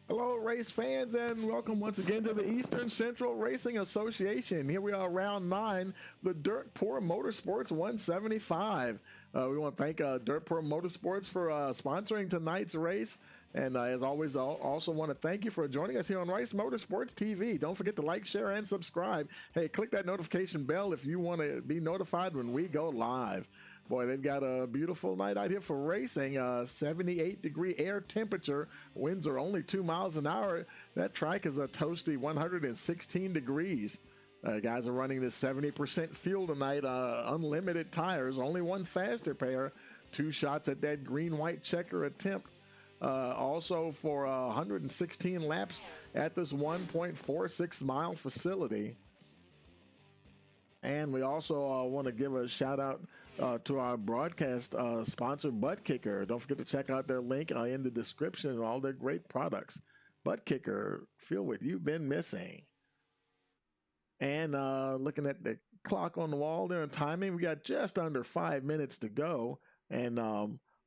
Hello, race fans, and welcome once again to the Eastern Central Racing Association. Here we are, round 9, the Dirt Poor Motorsports 175. We want to thank Dirt Poor Motorsports for sponsoring tonight's race. And as always, I also want to thank you for joining us here on Rice Motorsports TV. Don't forget to like, share, and subscribe. Hey, click that notification bell if you want to be notified when we go live. Boy, they've got a beautiful night out here for racing. 78-degree air temperature. Winds are only 2 miles an hour. That track is a toasty 116 degrees. Guys are running this 70% fuel tonight. Unlimited tires. Only one faster pair. 2 shots at that green-white checker attempt. Also for 116 laps at this 1.46 mile facility. And we also want to give a shout out to our broadcast sponsor, ButtKicker. Don't forget to check out their link in the description and all their great products. ButtKicker, feel what you've been missing. And looking at the clock on the wall there and timing, we got just under 5 minutes to go. And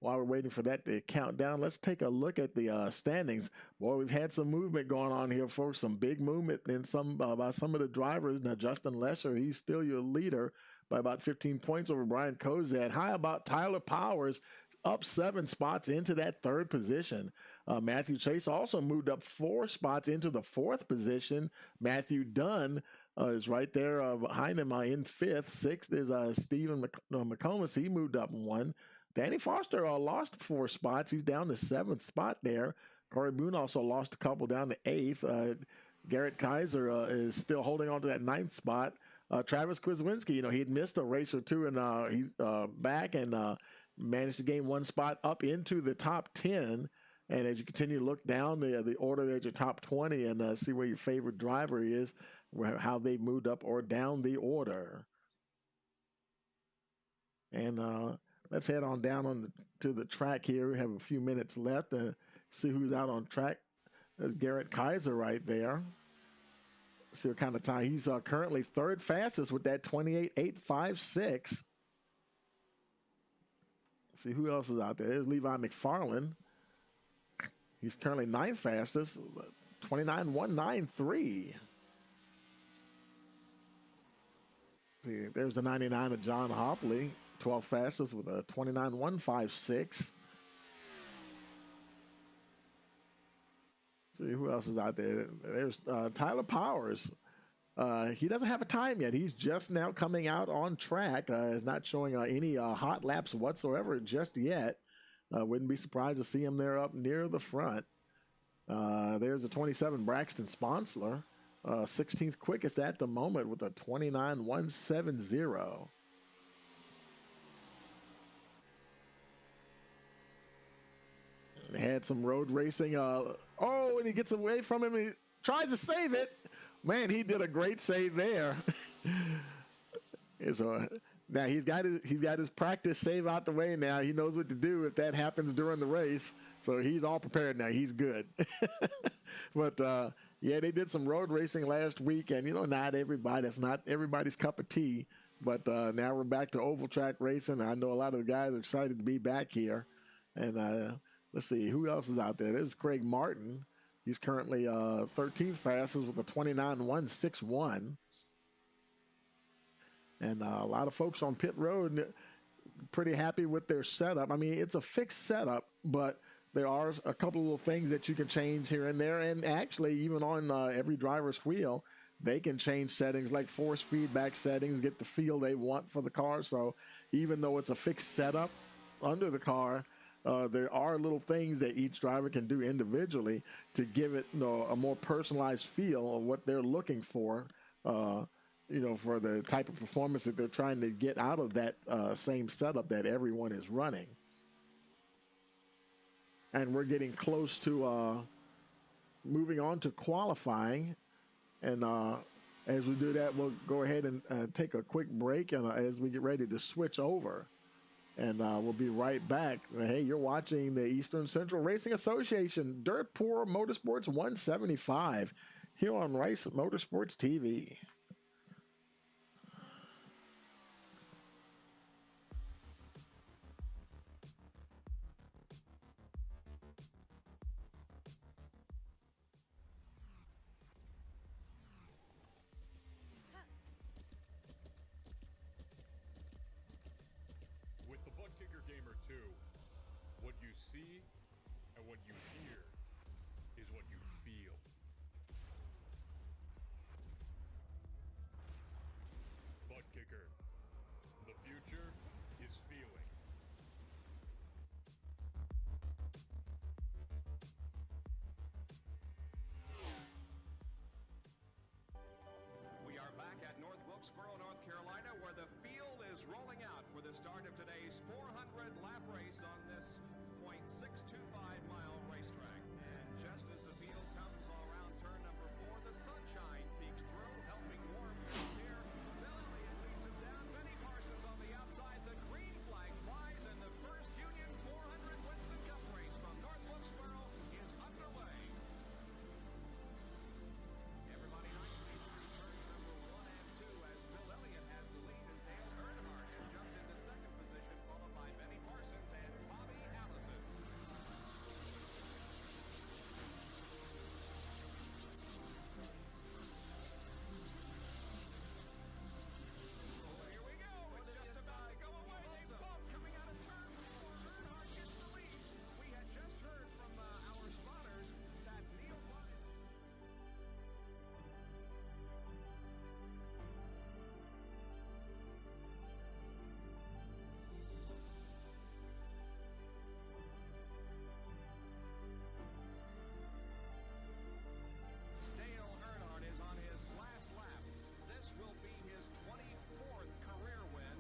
while we're waiting for that to count down, let's take a look at the standings. Boy, we've had some movement going on here, folks. Some big movement in by some of the drivers. Now, Justin Lesher, he's still your leader by about 15 points over Brian Kozad. How about Tyler Powers, up 7 spots into that 3rd position? Matthew Chase also moved up 4 spots into the 4th position. Matthew Dunn is right there behind him in 5th. 6th is Stephen McComas. He moved up 1. Danny Foster lost 4 spots. He's down to 7th spot there. Corey Boone also lost a couple down to 8th. Garrett Kaiser is still holding on to that 9th spot. Travis Kwizwinski, he'd missed a race or two, and he's back and managed to gain 1 spot up into the top 10. And as you continue to look down the order, there's your top 20 and see where your favorite driver is, how they've moved up or down the order. And let's head on down to the track here. We have a few minutes left to see who's out on track. There's Garrett Kaiser right there. See what kind of time. He's currently 3rd fastest with that 28.856. See who else is out there. There's Levi McFarland. He's currently 9th fastest, 29.193. See, there's the 99 of John Hopley, 12th fastest with a 29.156. See who else is out there. There's Tyler Powers. He doesn't have a time yet. He's just now coming out on track. Is not showing any hot laps whatsoever just yet. Wouldn't be surprised to see him there up near the front. There's the 27 Braxton Sponsler, 16th quickest at the moment with a 29.170. Had some road racing. And he gets away from him. He tries to save it. Man, he did a great save there. So now he's got his practice save out the way now. He knows what to do if that happens during the race. So he's all prepared now. He's good. But yeah, they did some road racing last week, and not everybody. That's not everybody's cup of tea. But now we're back to oval track racing. I know a lot of the guys are excited to be back here. And let's see who else is out there. There's Craig Martin. He's currently 13th fastest with a 29.161. And a lot of folks on pit road pretty happy with their setup. I mean, it's a fixed setup, but there are a couple of little things that you can change here and there. And actually, even on every driver's wheel, they can change settings like force feedback settings, get the feel they want for the car. So even though it's a fixed setup under the car, there are little things that each driver can do individually to give it a more personalized feel of what they're looking for, for the type of performance that they're trying to get out of that same setup that everyone is running. And we're getting close to moving on to qualifying. And as we do that, we'll go ahead and take a quick break and as we get ready to switch over. And we'll be right back. Hey, you're watching the Eastern Central Racing Association Dirt Poor Motorsports 175 here on Rice Motorsports TV. ButtKicker Gamer 2. What you see and what you hear is what you feel. ButtKicker. The future is feeling. We are back at North Wilkesboro, North Carolina, where the field is rolling out for the start of today's 400-lap race on this .625-mile racetrack. And just as the field comes around turn number 4, the sunshine peeks through, helping warm things here. Bill Elliott leads him down. Benny Parsons on the outside. The green flag flies, and the first Union 400 Winston Cup race from North Wilkesboro is underway. Everybody nicely through turns number 1 and 2 as Bill Elliott has the lead, and Dale Earnhardt has jumped into second position, followed by Benny Parsons and Bobby Allison. Oh, here we go. It's just about to go away. They bump coming out of turn 4. Earnhardt gets the lead. We had just heard from our spotters that Neil Ryan. Dale Earnhardt is on his last lap. This will be his 24th career win.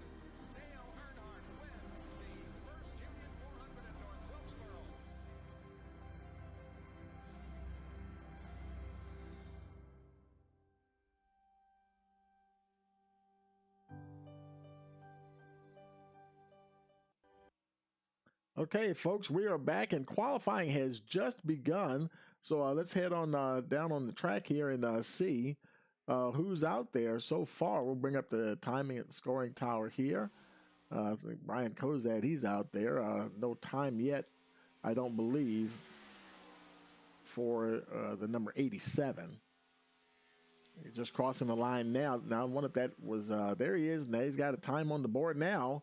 Dale Earnhardt wins the first Union 400 in North Wilkesboro. Okay, folks, we are back and qualifying has just begun. So let's head on down on the track here and see who's out there so far. We'll bring up the timing and scoring tower here. I think Brian Kozad, he's out there. No time yet, I don't believe, for the number 87. He's just crossing the line now. Now, I wonder if that was, there he is. Now he's got a time on the board now.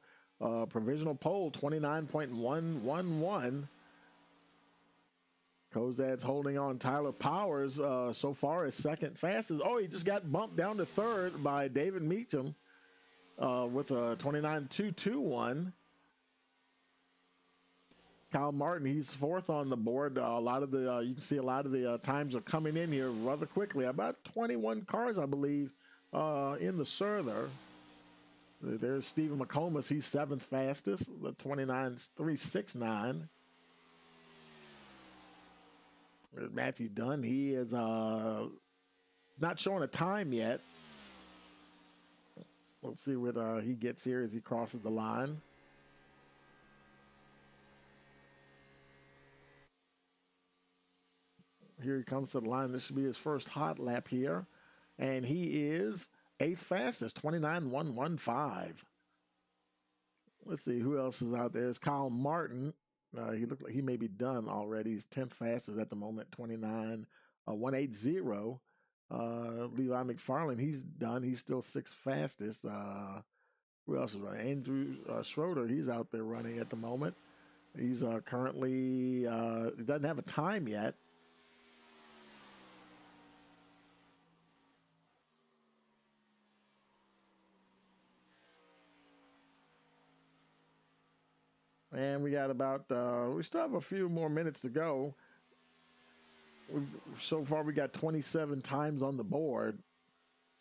Provisional poll, 29.111. Kozad's holding on. Tyler Powers so far is second fastest. Oh, he just got bumped down to third by David Meacham with a 29.221. Kyle Martin, he's fourth on the board. A lot of the you can see a lot of the times are coming in here rather quickly. About 21 cars, I believe, in the Surther. There's Stephen McComas. He's seventh fastest, the 29.369. Matthew Dunn, he is not showing a time yet. We'll see what he gets here as he crosses the line. Here he comes to the line. This should be his first hot lap here. And he is eighth fastest, 29.115. Let's see who else is out there. It's Kyle Martin. He looked like he may be done already. He's 10th fastest at the moment, 29.180. Levi McFarland, he's done. He's still sixth fastest. Who else is running? Andrew Schroeder, he's out there running at the moment. He's currently, he doesn't have a time yet. And we got about, we still have a few more minutes to go. So far, we got 27 times on the board.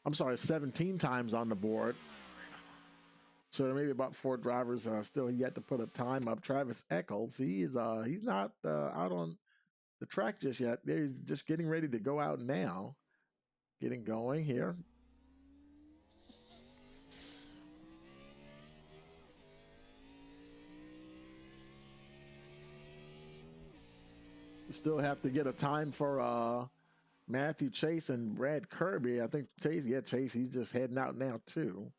I'm sorry, 17 times on the board. So there may be about 4 drivers still yet to put a time up. Travis Eccles, he's not out on the track just yet. He's just getting ready to go out now. Getting going here. Still have to get a time for Matthew Chase and Brad Kirby. I think Chase, he's just heading out now too.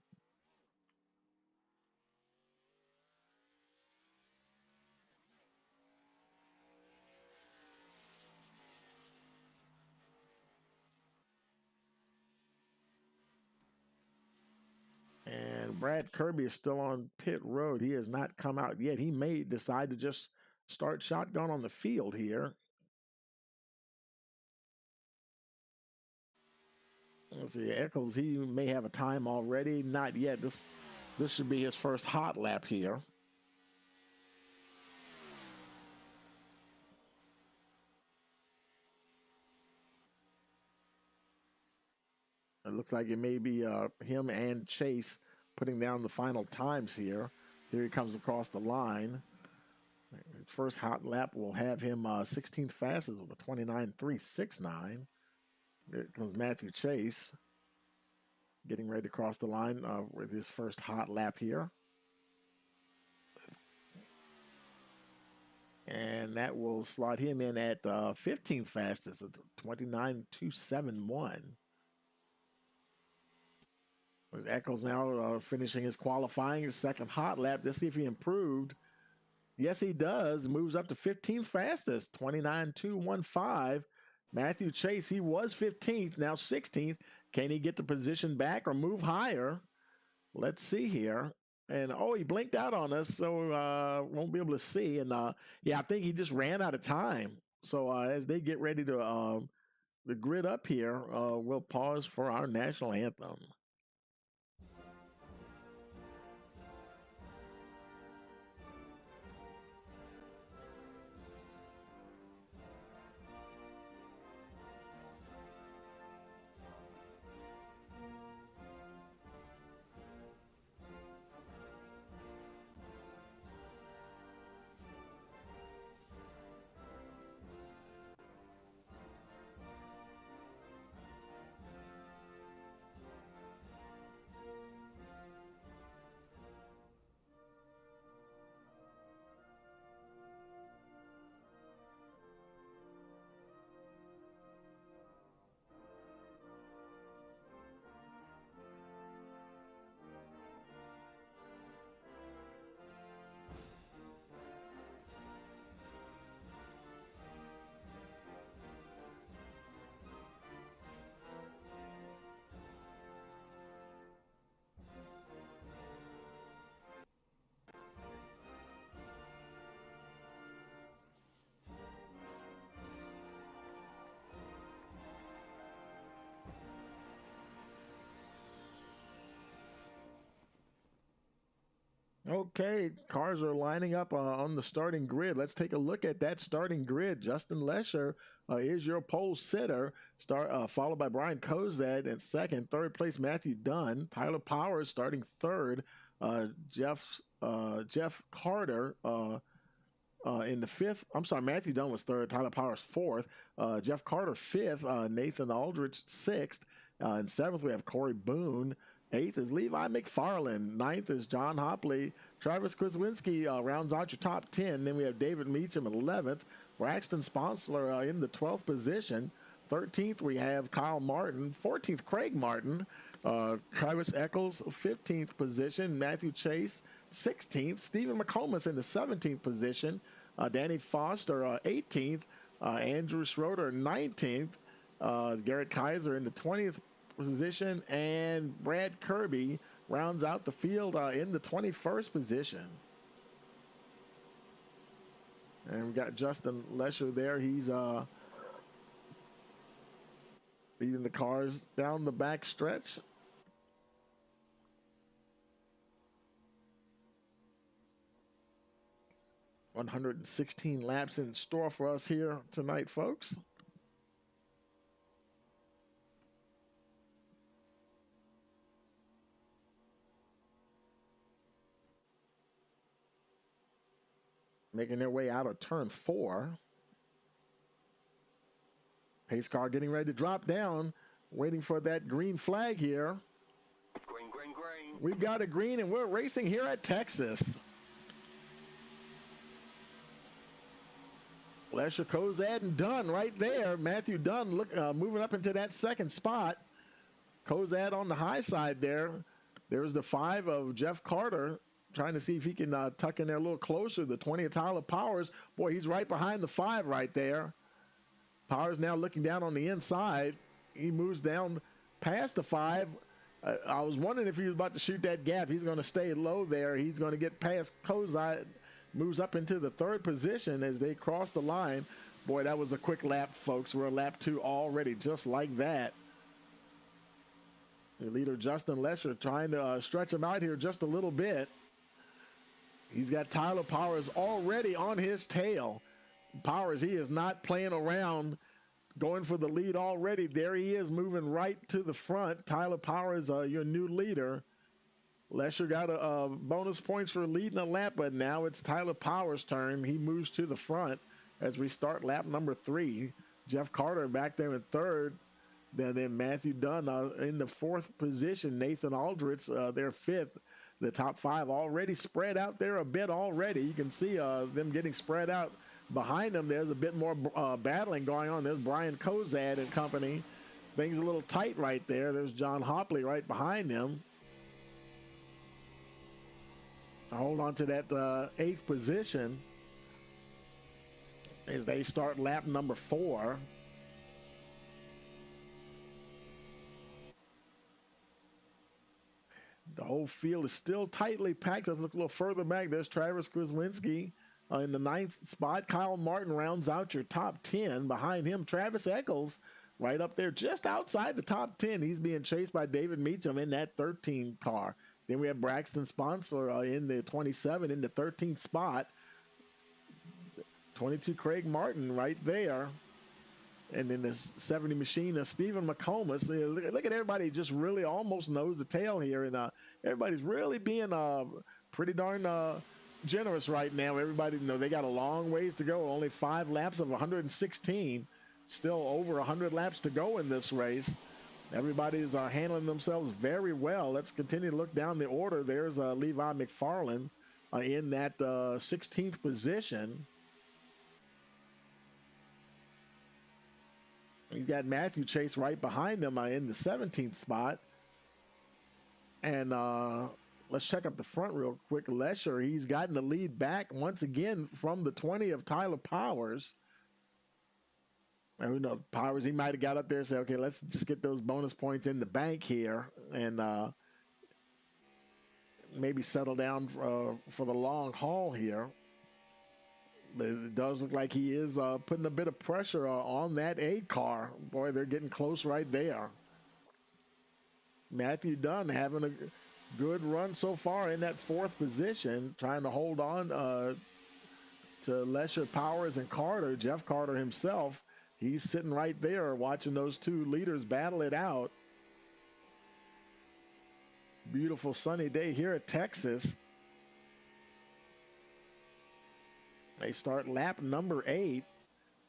And Brad Kirby is still on pit road. He has not come out yet. He may decide to just start shotgun on the field here. Let's see, Eccles, he may have a time already. Not yet. This should be his first hot lap here. It looks like it may be him and Chase putting down the final times here. Here he comes across the line. His first hot lap will have him 16th fastest with a 29.369. There comes Matthew Chase getting ready to cross the line with his first hot lap here. And that will slot him in at 15th fastest at 29.271. Eccles now finishing his qualifying, his second hot lap. Let's see if he improved. Yes, he does. Moves up to 15th fastest, 29.215. Matthew Chase, he was 15th, now 16th. Can he get the position back or move higher? Let's see here. And, oh, he blinked out on us, so won't be able to see. And, yeah, I think he just ran out of time. So as they get ready to the grid up here, we'll pause for our national anthem. Okay, cars are lining up on the starting grid. Let's take a look at that starting grid. Justin Lesher is your pole sitter, followed by Brian Kozad in second. Third place, Matthew Dunn. Tyler Powers starting third. Jeff Carter in the fifth. I'm sorry, Matthew Dunn was third. Tyler Powers fourth. Jeff Carter fifth. Nathan Aldrich sixth. In seventh, we have Corey Boone. Eighth is Levi McFarland. Ninth is John Hopley. Travis Kwaswinski rounds out your top 10. Then we have David Meacham at 11th. Braxton Sponsler in the 12th position. 13th, we have Kyle Martin. 14th, Craig Martin. Travis Eccles, 15th position. Matthew Chase, 16th. Stephen McComas in the 17th position. Danny Foster, 18th. Andrew Schroeder, 19th. Garrett Kaiser in the 20th position, and Brad Kirby rounds out the field in the 21st position. And we got Justin Lesher there. He's leading the cars down the back stretch. $116 laps in store for us here tonight, folks. Making their way out of turn 4. Pace car getting ready to drop down, waiting for that green flag here. Green, green, green. We've got a green, and we're racing here at Texas. Lesher, Kozad, and Dunn right there. Matthew Dunn moving up into that second spot. Kozad on the high side there. There's the 5 of Jeff Carter, trying to see if he can tuck in there a little closer. The 20 of Tyler Powers. Boy, he's right behind the 5 right there. Powers now looking down on the inside. He moves down past the 5. I was wondering if he was about to shoot that gap. He's going to stay low there. He's going to get past Kozai, moves up into the third position as they cross the line. Boy, that was a quick lap, folks. We're lap 2 already, just like that. The leader, Justin Lesher, trying to stretch him out here just a little bit. He's got Tyler Powers already on his tail. Powers, he is not playing around, going for the lead already. There he is, moving right to the front. Tyler Powers, your new leader. Lesher got a bonus points for leading a lap, but now it's Tyler Powers' turn. He moves to the front as we start lap number 3. Jeff Carter back there in third. Then Matthew Dunn in the 4th position. Nathan Aldrich, their 5th. The top 5 already spread out there a bit already. You can see them getting spread out. Behind them, there's a bit more battling going on. There's Brian Kozad and company. Things a little tight right there. There's John Hopley right behind him. Hold on to that 8th position as they start lap number 4. The whole field is still tightly packed. Let's look a little further back. There's Travis Kwaswinski in the 9th spot. Kyle Martin rounds out your top 10. Behind him, Travis Eccles right up there just outside the top 10. He's being chased by David Meacham in that 13 car. Then we have Braxton Sponsor in the 27 in the 13th spot. 22 Craig Martin right there. And then the 70 machine of Stephen McComas. Look at everybody just really almost knows the tail here. And everybody's really being pretty darn generous right now. Everybody, they got a long ways to go. Only 5 laps of 116. Still over 100 laps to go in this race. Everybody's handling themselves very well. Let's continue to look down the order. There's Levi McFarland in that 16th position. He's got Matthew Chase right behind him in the 17th spot. And let's check up the front real quick. Lesher, he's gotten the lead back once again from the 20 of Tyler Powers. And who knows, Powers, he might have got up there and said, okay, let's just get those bonus points in the bank here and maybe settle down for the long haul here. But it does look like he is putting a bit of pressure on that 8 car. Boy, they're getting close right there. Matthew Dunn having a good run so far in that 4th position, trying to hold on to Lesher, Powers, and Carter. Jeff Carter himself, he's sitting right there watching those 2 leaders battle it out. Beautiful sunny day here at Texas. They start lap number 8.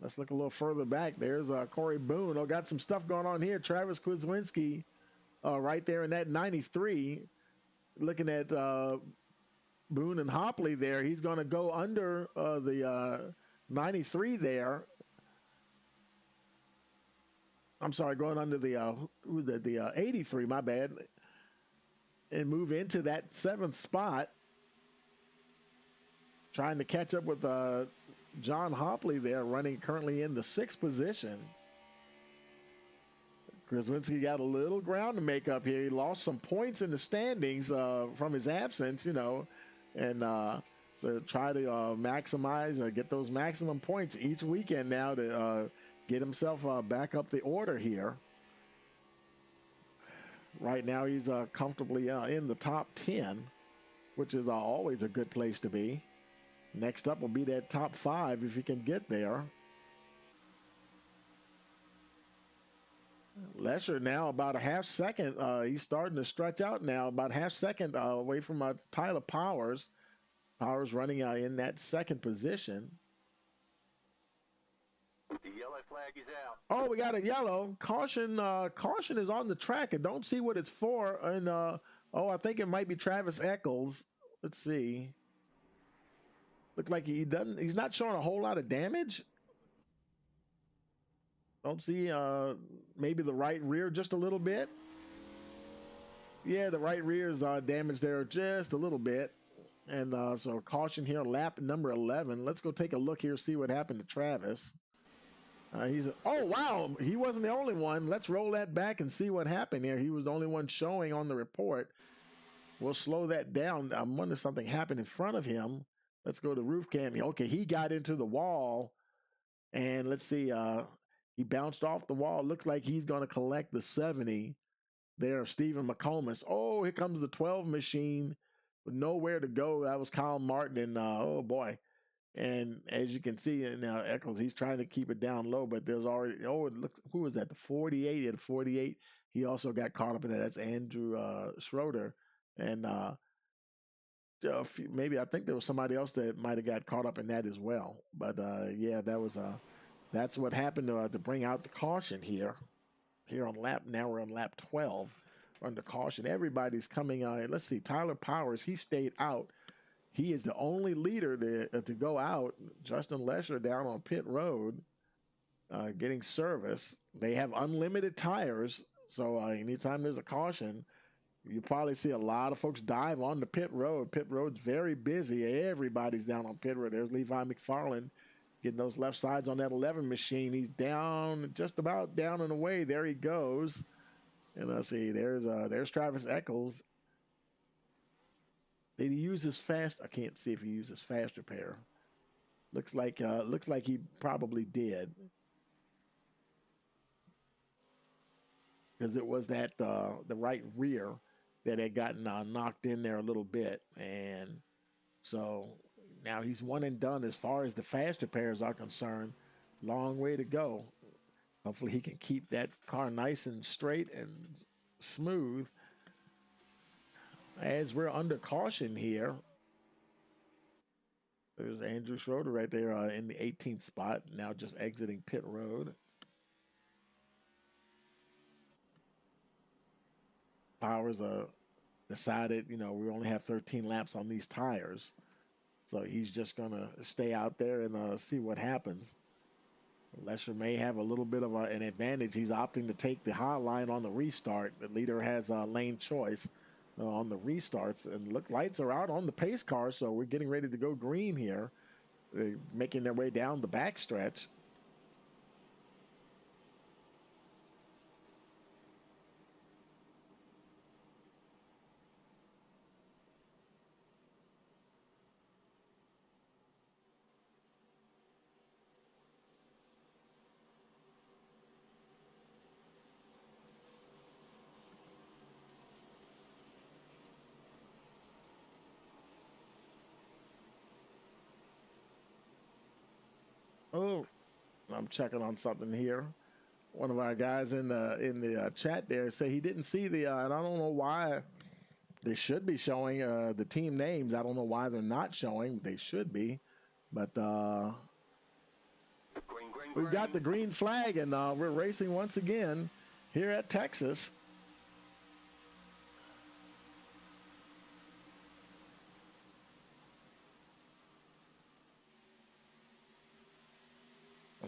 Let's look a little further back. There's Corey Boone. Oh, got some stuff going on here. Travis Kwaswinski right there in that 93. Looking at Boone and Hopley there. He's going to go under the 93 there. I'm sorry, going under the 83, my bad. And move into that 7th spot. Trying to catch up with John Hopley there, running currently in the 6th position. Kwaswinski got a little ground to make up here. He lost some points in the standings from his absence, and so try to maximize, get those maximum points each weekend now to get himself back up the order here. Right now he's comfortably in the top 10, which is always a good place to be. Next up will be that top 5 if he can get there. Lesher now about a half second. He's starting to stretch out now, about half second away from Tyler Powers. Powers running in that 2nd position. The yellow flag is out. Oh, we got a yellow. Caution caution is on the track. I don't see what it's for. And I think it might be Travis Eccles. Let's see. Looks like he's not showing a whole lot of damage. Don't see maybe the right rear just a little bit. Yeah, the right rear is damaged there just a little bit. And so caution here, lap number 11. Let's go take a look here, see what happened to Travis. Oh wow, he wasn't the only one. Let's roll that back and see what happened there. He was the only one showing on the report. We'll slow that down. I wonder if something happened in front of him. Let's go to roof cam. Okay, he got into the wall, and let's see. He bounced off the wall. Looks like he's going to collect the 70 there of Stephen McComas. Oh, here comes the 12 machine with nowhere to go. That was Kyle Martin, and oh boy. And as you can see now, Eccles, he's trying to keep it down low, but there's already, look, who was that? The 48 at 48. He also got caught up in that. That's Andrew Schroeder. And maybe I think there was somebody else that might have got caught up in that as well. But yeah, that's what happened to bring out the caution here on lap. Now we're on lap 12 under caution. Everybody's coming out. Let's see, Tyler Powers, he stayed out. He is the only leader to go out. Justin Lesher down on pit road getting service. They have unlimited tires, so anytime there's a caution, you probably see a lot of folks dive on the pit road. Pit road's very busy. Everybody's down on pit road. There's Levi McFarland getting those left sides on that 11 machine. He's down, just about down and away. There he goes. And let's see, there's Travis Eccles. Did he use his fast? I can't see if he used his fast repair. Looks like he probably did, because it was that the right rear that had gotten knocked in there a little bit, and so now he's one and done as far as the fast repairs are concerned. Long way to go. Hopefully he can keep that car nice and straight and smooth. As we're under caution here, there's Andrew Schroeder right there in the 18th spot, now just exiting pit road. Powers decided, we only have 13 laps on these tires, so he's just going to stay out there and see what happens. Lesher may have a little bit of an advantage. He's opting to take the high line on the restart. The leader has lane choice on the restarts, and look, lights are out on the pace car, so we're getting ready to go green here. They're making their way down the backstretch. Oh, I'm checking on something here. One of our guys in the chat there said he didn't see the, and I don't know why. They should be showing the team names. I don't know why they're not showing. They should be, but we've got the green flag, and we're racing once again here at Texas.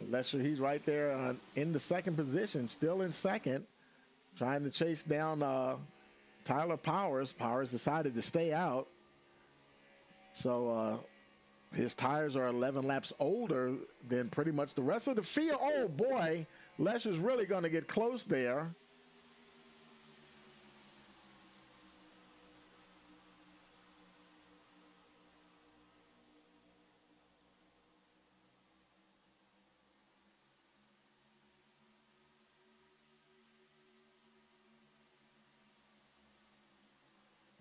Lesher, he's right there in the second position, still in second, trying to chase down Tyler Powers. Powers decided to stay out. So his tires are 11 laps older than pretty much the rest of the field. Oh, boy. Lesher's really going to get close there.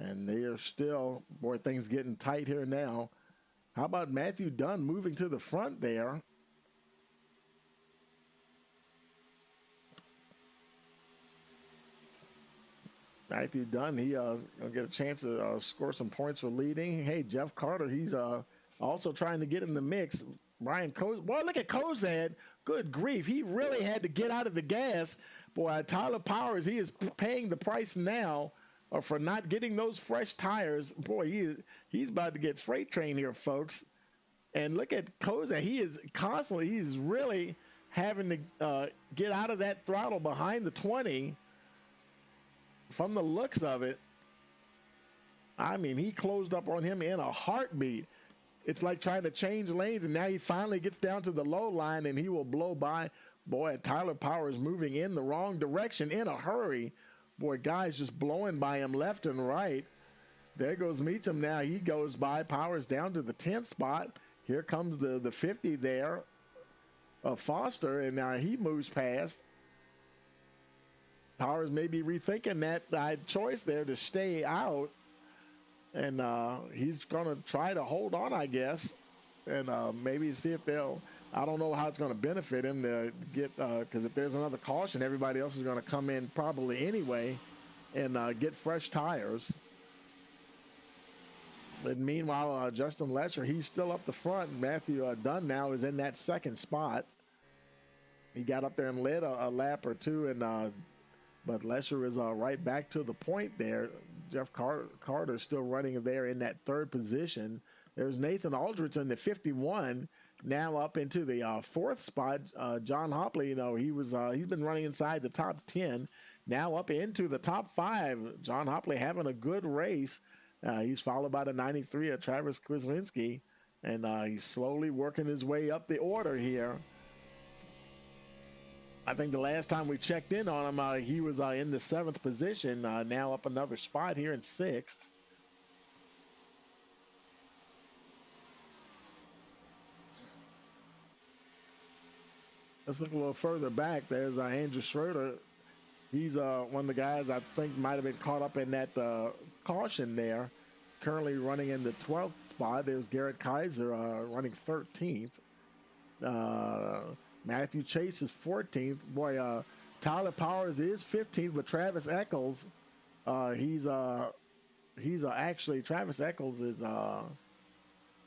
And they are still, boy, things getting tight here now. How about Matthew Dunn moving to the front there? Matthew Dunn, he gonna get a chance to score some points for leading. Hey, Jeff Carter, he's also trying to get in the mix. Ryan Kozad, boy, look at Kozad. Good grief, he really had to get out of the gas. Boy, Tyler Powers, he is paying the price now for not getting those fresh tires. Boy, he's about to get freight train here, folks. And look at Kozad. He's really having to get out of that throttle behind the 20. From the looks of it, I mean, he closed up on him in a heartbeat. It's like trying to change lanes, and now he finally gets down to the low line, and he will blow by Boy, Tyler Powers moving in the wrong direction in a hurry. Boy, guys just blowing by him left and right. There goes Meacham now. He goes by. Powers down to the 10th spot. Here comes the 50 there of Foster, and now he moves past. Powers may be rethinking that choice there to stay out. And he's going to try to hold on, I guess. And maybe see if they'll, I don't know how it's going to benefit him to get, because if there's another caution, everybody else is going to come in probably anyway and get fresh tires. But meanwhile, Justin Lesher, he's still up the front. Matthew Dunn now is in that second spot. He got up there and led a lap or two, and but Lesher is right back to the point there. Jeff Carter still running there in that third position. There's Nathan Aldrich in the 51, now up into the fourth spot. John Hopley, he's been running inside the top 10, now up into the top 5. John Hopley having a good race. He's followed by the 93 of Travis Kwiecinski, and he's slowly working his way up the order here. I think the last time we checked in on him, he was in the 7th position, now up another spot here in 6th. Let's look a little further back. There's Andrew Schroeder. He's one of the guys I think might have been caught up in that caution there. Currently running in the 12th spot. There's Garrett Kaiser running 13th. Matthew Chase is 14th. Boy, Tyler Powers is 15th, but Travis Eccles, he's actually, Travis Eccles is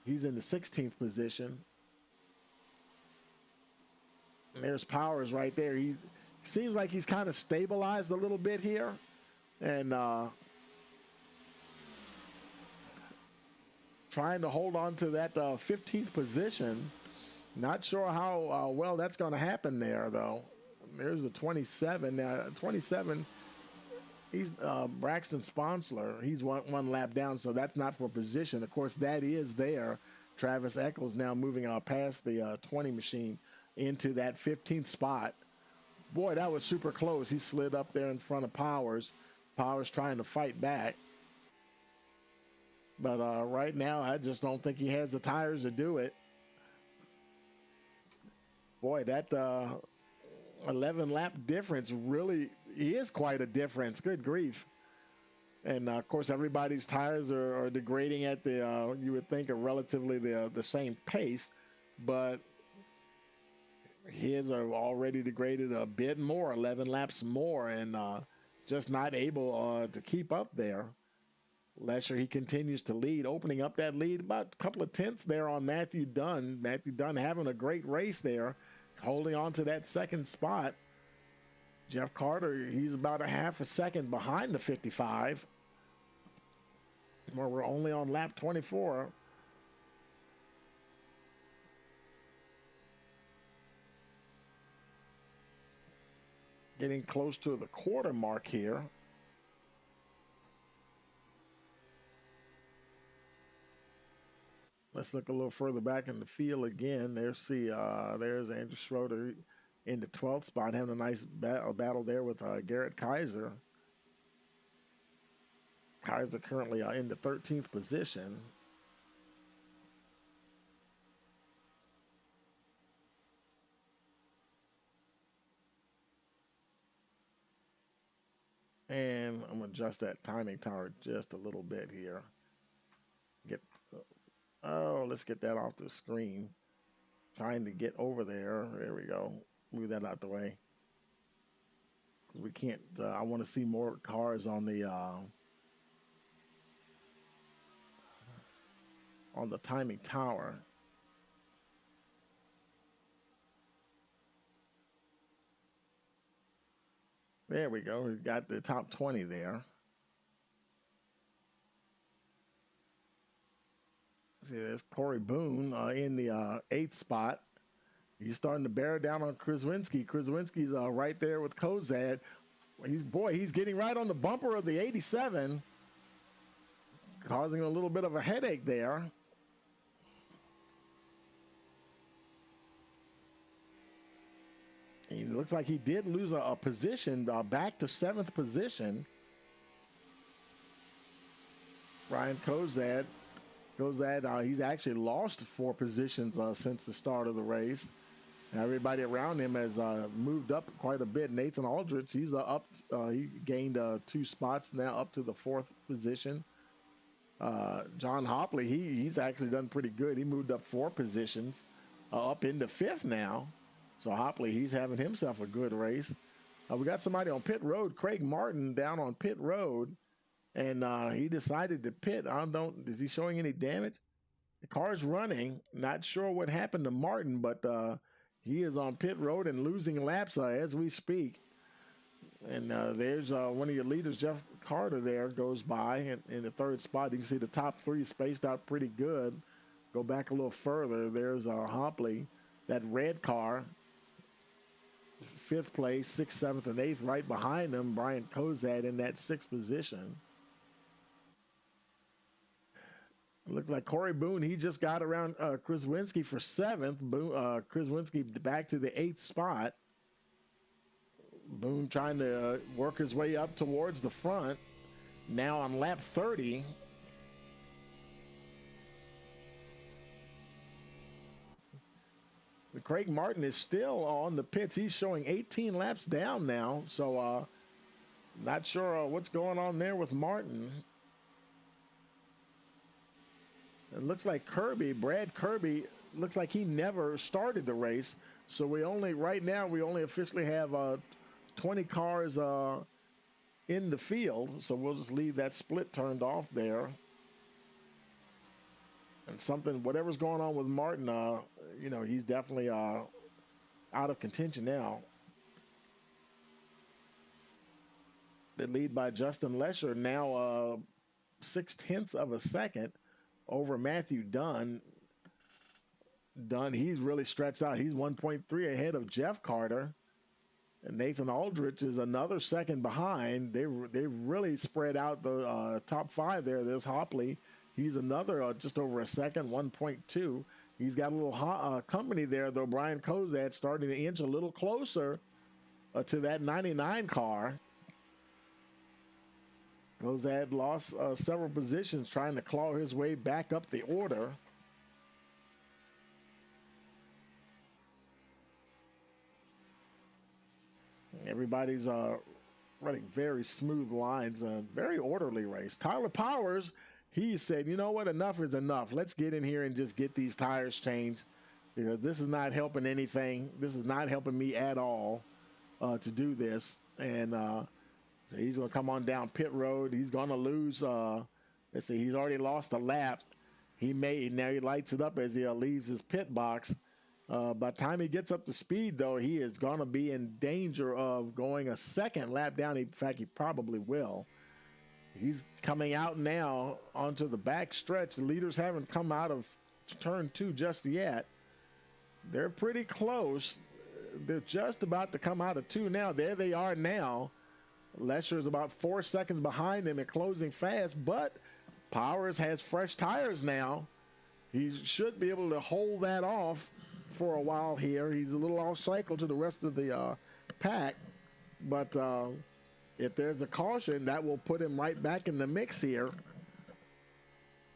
he's in the 16th position. And there's Powers right there. Seems like he's kind of stabilized a little bit here, and trying to hold on to that 15th position. Not sure how well that's going to happen there, though. There's the 27. 27, he's Braxton Sponsler. He's one lap down, so that's not for position. Of course, that is there. Travis Eccles now moving past the 20 machine into that 15th spot. Boy, that was super close. He slid up there in front of Powers. Powers trying to fight back. But right now, I just don't think he has the tires to do it. Boy, that 11 lap difference really is quite a difference. Good grief. And of course, everybody's tires are degrading at the, you would think, a relatively the same pace, but his are already degraded a bit more, 11 laps more, and just not able to keep up there. Lesher, he continues to lead, opening up that lead about a couple of tenths there on Matthew Dunn. Matthew Dunn having a great race there, holding on to that second spot. Jeff Carter, he's about a half a second behind the 55. We're only on lap 24. Getting close to the quarter mark here. Let's look a little further back in the field again. There's Andrew Schroeder in the 12th spot, having a nice battle there with Garrett Kaiser. Kaiser currently in the 13th position. And I'm going to adjust that timing tower just a little bit here. Let's get that off the screen. Trying to get over there. There we go. Move that out the way. We can't, I want to see more cars on the timing tower. There we go. We've got the top 20 there. See, there's Corey Boone in the 8th spot. He's starting to bear down on Kwiecinski. Kwiecinski's right there with Kozad. He's getting right on the bumper of the 87, causing a little bit of a headache there. It looks like he did lose a position, back to 7th position. Brian Kozad, he's actually lost 4 positions since the start of the race. And everybody around him has moved up quite a bit. Nathan Aldrich, he's he gained 2 spots now, up to the 4th position. John Hopley, he's actually done pretty good. He moved up 4 positions, up into 5th now. So Hopley, he's having himself a good race. We got somebody on pit road, Craig Martin, down on pit road, and he decided to pit. Is he showing any damage? The car's running. Not sure what happened to Martin, but he is on pit road and losing laps as we speak. And there's one of your leaders, Jeff Carter, there goes by in the 3rd spot. You can see the top 3 spaced out pretty good. Go back a little further. There's Hopley, that red car, 5th place, 6th, 7th, and 8th. Right behind him, Brian Kozad in that 6th position. It looks like Corey Boone, he just got around Kraswinski for 7th. Kraswinski back to the 8th spot. Boone trying to work his way up towards the front. Now on lap 30. Craig Martin is still on the pits. He's showing 18 laps down now. So not sure what's going on there with Martin. It looks like Brad Kirby, looks like he never started the race. So right now we only officially have 20 cars in the field. So we'll just leave that split turned off there. And whatever's going on with Martin, he's definitely out of contention now. The lead by Justin Lesher, now 0.6 of a second over Matthew Dunn. He's really stretched out. He's 1.3 ahead of Jeff Carter. And Nathan Aldrich is another second behind. They've really spread out the top 5 there. There's Hopley. He's another just over a second, 1.2. He's got a little company there, though. Brian Kozad starting to inch a little closer to that 99 car. Kozad lost several positions trying to claw his way back up the order. Everybody's running very smooth lines, very orderly race. Tyler Powers, he said, you know what, enough is enough. Let's get in here and just get these tires changed, because this is not helping anything. This is not helping me at all to do this. And so he's going to come on down pit road. He's going to lose. Let's see, he's already lost a lap. Now he lights it up as he leaves his pit box. By the time he gets up to speed, though, he is going to be in danger of going a second lap down. In fact, he probably will. He's coming out now onto the back stretch. The leaders haven't come out of turn 2 just yet. They're pretty close. They're just about to come out of 2 now. There they are now. Lesher is about 4 seconds behind them and closing fast, but Powers has fresh tires now. He should be able to hold that off for a while here. He's a little off cycle to the rest of the pack, but if there's a caution, that will put him right back in the mix here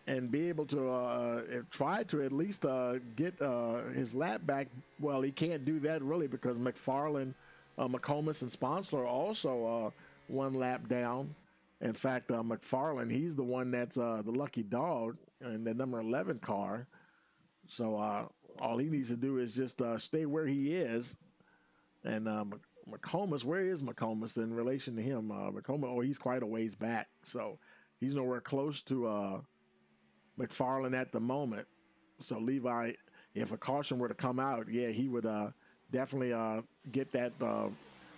and be able to try to at least get his lap back. Well, he can't do that really, because McFarland, McComas, and Sponsler are also 1 lap down. In fact, McFarland, he's the one that's the lucky dog in the number 11 car. So all he needs to do is just stay where he is. And McComas, where is McComas in relation to him? He's quite a ways back. So he's nowhere close to McFarland at the moment. So Levi, if a caution were to come out, yeah, he would definitely get that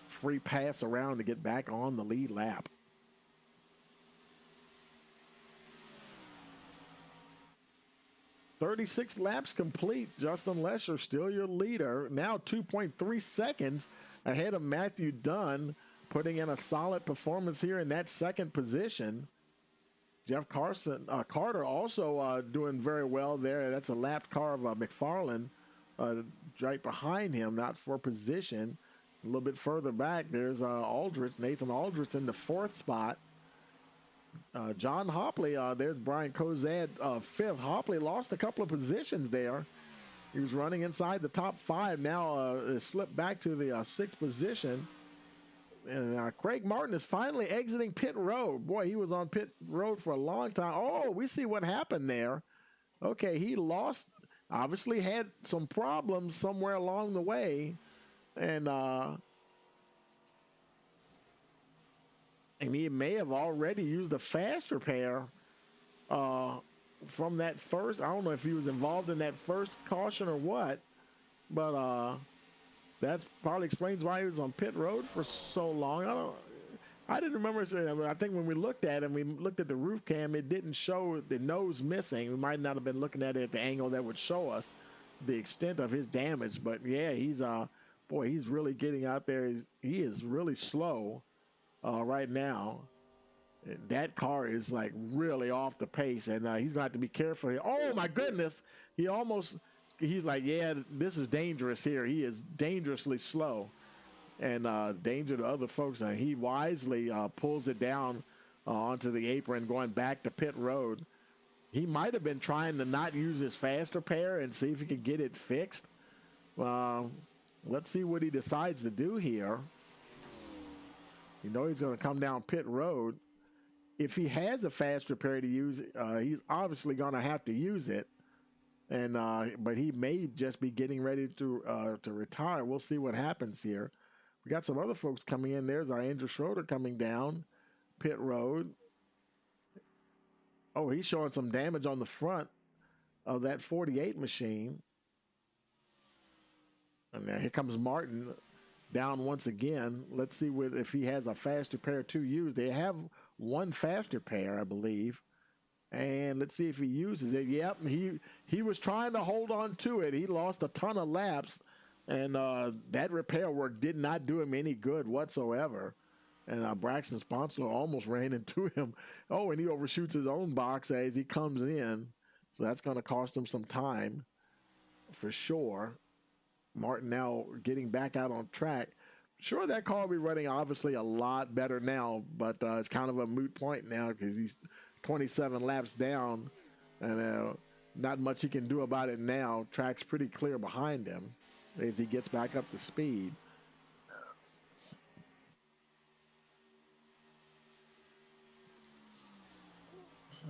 free pass around to get back on the lead lap. "36 laps complete. Justin Lesher still your leader. Now 2.3 seconds ahead of Matthew Dunn, putting in a solid performance here in that 2nd position. Jeff Carter also doing very well there. That's a lapped car of McFarland right behind him, not for position. A little bit further back, there's Aldrich, Nathan Aldrich in the 4th spot. John Hopley, there's Brian Kozad, 5th. Hopley lost a couple of positions there. He was running inside the top 5. Now slipped back to the 6th position. And Craig Martin is finally exiting pit road. Boy, he was on pit road for a long time. Oh, we see what happened there. Okay, he lost, obviously had some problems somewhere along the way. And he may have already used a fast repair from that first. I don't know if he was involved in that first caution or what, but that probably explains why he was on pit road for so long. I didn't remember saying. I think when we looked at him, we looked at the roof cam. It didn't show the nose missing. We might not have been looking at it at the angle that would show us the extent of his damage. But yeah, he's he's really getting out there. He is really slow right now. And that car is like really off the pace, and he's gonna have to be careful here. Oh my goodness, he's like, yeah, this is dangerous here. He is dangerously slow, and danger to other folks. And he wisely pulls it down onto the apron, going back to pit road. He might have been trying to not use his fast repair and see if he could get it fixed. Let's see what he decides to do here. You know he's going to come down pit road. If he has a fast repair to use, he's obviously going to have to use it. And but he may just be getting ready to retire. We'll see what happens here. We got some other folks coming in. There's our Andrew Schroeder coming down pit road. Oh, he's showing some damage on the front of that 48 machine. And now here comes Martin down once again. Let's see if he has a fast repair to use. They have one fast repair, I believe. And let's see if he uses it. Yep, he was trying to hold on to it. He lost a ton of laps, and that repair work did not do him any good whatsoever. And Braxton Sponsor almost ran into him. Oh, and he overshoots his own box as he comes in. So that's going to cost him some time for sure. Martin now getting back out on track. Sure, that car will be running obviously a lot better now, but it's kind of a moot point now because he's 27 laps down, and not much he can do about it now. Track's pretty clear behind him as he gets back up to speed.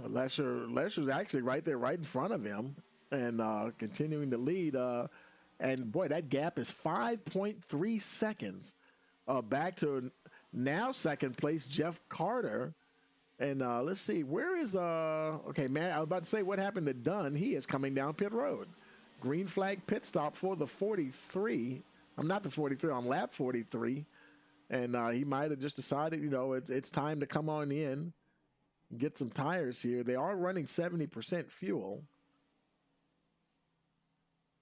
Lesher's actually right there, right in front of him, and continuing to lead. And boy, that gap is 5.3 seconds. Back to now second place, Jeff Carter. And let's see, where is okay, man, I was about to say what happened to Dunn. He is coming down pit road. Green flag pit stop for the 43. I'm not the 43, on lap 43. And he might have just decided, it's time to come on in, get some tires here. They are running 70% fuel.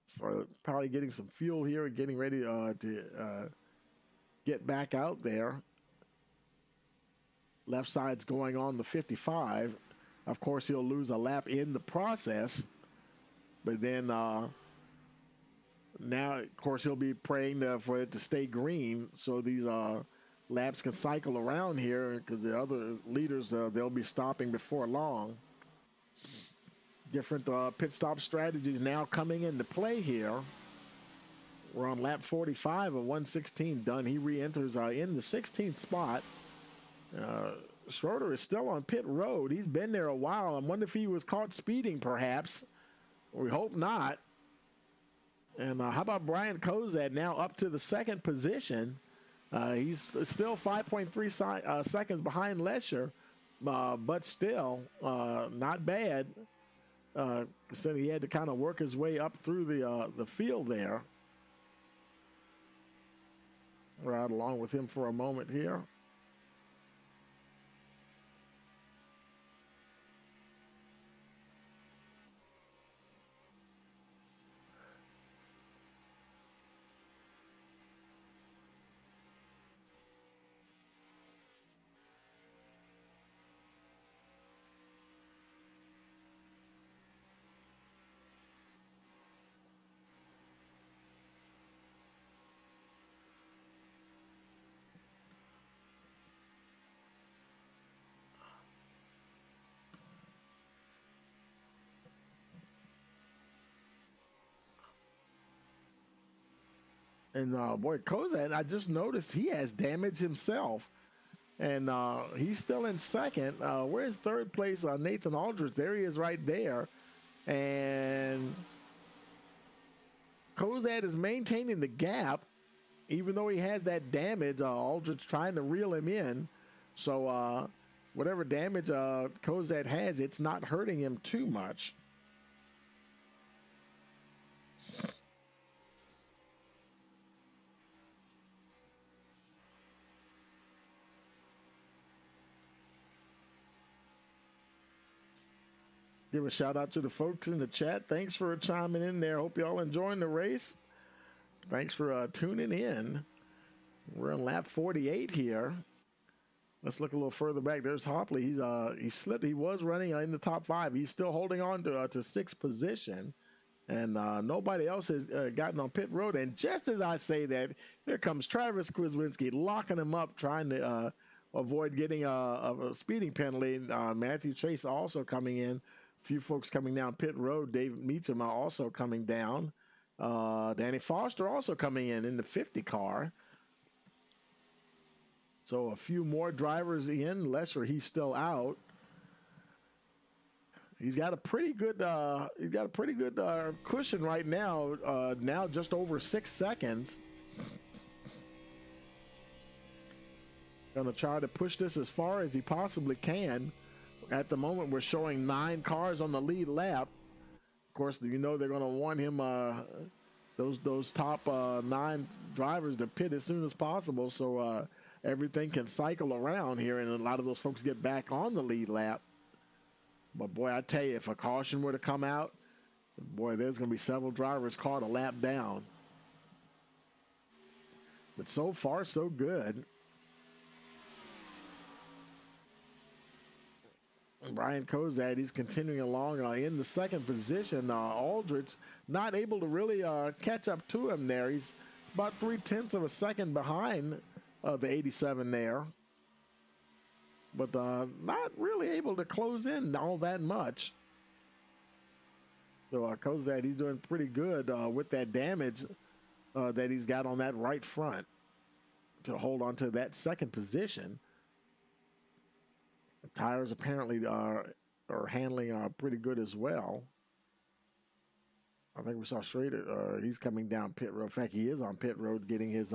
So probably getting some fuel here and getting ready to get back out there. Left side's going on the 55. Of course, he'll lose a lap in the process. But then now, of course, he'll be praying for it to stay green so these laps can cycle around here, because the other leaders, they'll be stopping before long. Different pit stop strategies now coming into play here. We're on lap 45 of 116 done. He re-enters in the 16th spot. Schroeder is still on pit road. He's been there a while. I wonder if he was caught speeding, perhaps. We hope not. And how about Brian Kozad now up to the second position? He's still 5.3 seconds behind Lesher, but still not bad. So he had to kind of work his way up through the field there. Right along with him for a moment here. And boy, Kozad, I just noticed he has damage himself. And he's still in second. Where's third place? Nathan Aldridge. There he is right there. And Kozad is maintaining the gap, even though he has that damage. Aldridge trying to reel him in. So whatever damage Kozad has, it's not hurting him too much. Give a shout out to the folks in the chat. Thanks for chiming in there. Hope y'all enjoying the race. Thanks for tuning in. We're on lap 48 here. Let's look a little further back. There's Hopley. He slipped. He was running in the top 5. He's still holding on to sixth position, and nobody else has gotten on pit road. And just as I say that, here comes Travis Kwiecinski locking him up, trying to avoid getting a speeding penalty. Matthew Chase also coming in. A few folks coming down pit road. David Meacham also coming down. Danny Foster also coming in the 50 car. So a few more drivers in. Lesher, he's still out. He's got a pretty good cushion right now. Now just over 6 seconds. Gonna try to push this as far as he possibly can. At the moment, we're showing 9 cars on the lead lap. Of course, you know they're going to want him, those top 9 drivers to pit as soon as possible, so everything can cycle around here, and a lot of those folks get back on the lead lap. But boy, I tell you, if a caution were to come out, boy, there's going to be several drivers caught a lap down. But so far, so good. Brian Kozad, he's continuing along in the second position. Aldridge not able to really catch up to him there. He's about 0.3 of a second behind the 87 there. But not really able to close in all that much. So Kozad, he's doing pretty good with that damage that he's got on that right front to hold on to that second position. The tires apparently are handling pretty good as well. I think we saw Schrader. He's coming down pit road. In fact, he is on pit road getting his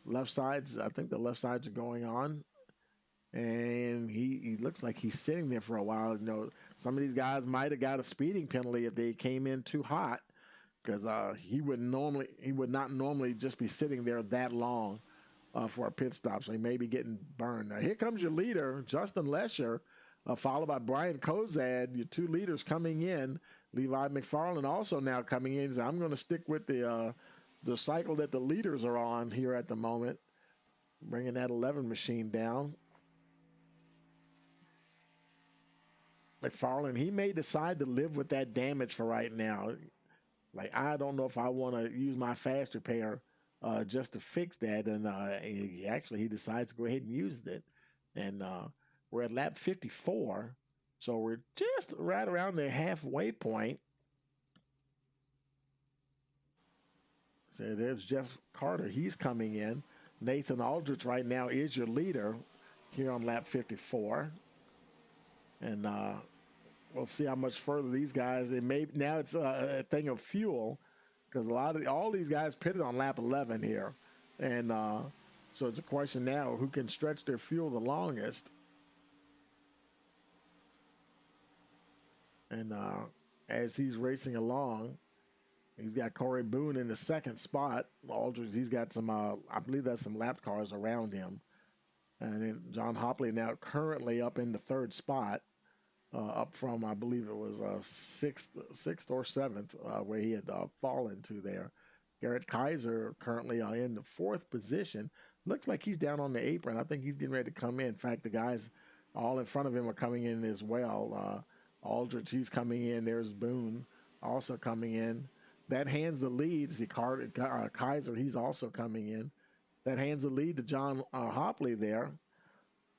left sides. I think the left sides are going on. And he looks like he's sitting there for a while. You know, some of these guys might have got a speeding penalty if they came in too hot, because he would not normally just be sitting there that long. For a pit stop, so he may be getting burned. Now, here comes your leader, Justin Lesher, followed by Brian Kozad, your 2 leaders coming in. Levi McFarland also now coming in. So I'm going to stick with the cycle that the leaders are on here at the moment, bringing that 11 machine down. McFarland, he may decide to live with that damage for right now. Like, I don't know if I want to use my fast repair just to fix that, and he decides to go ahead and use it. And we're at lap 54, so we're just right around the halfway point. So there's Jeff Carter, he's coming in. Nathan Aldridge right now is your leader here on lap 54. And we'll see how much further these guys, now it's a thing of fuel, because all these guys pitted on lap 11 here. And so it's a question now who can stretch their fuel the longest. And as he's racing along, he's got Corey Boone in the second spot. Aldridge, he's got some, I believe that's some lap cars around him. And then John Hopley now currently up in the third spot, up from, I believe it was sixth or seventh, where he had fallen to there. Garrett Kaiser currently in the fourth position. Looks like he's down on the apron. I think he's getting ready to come in. In fact, the guys all in front of him are coming in as well. Aldridge, he's coming in. There's Boone also coming in. That hands the lead. See, Kaiser, he's also coming in. That hands the lead to John Hopley there.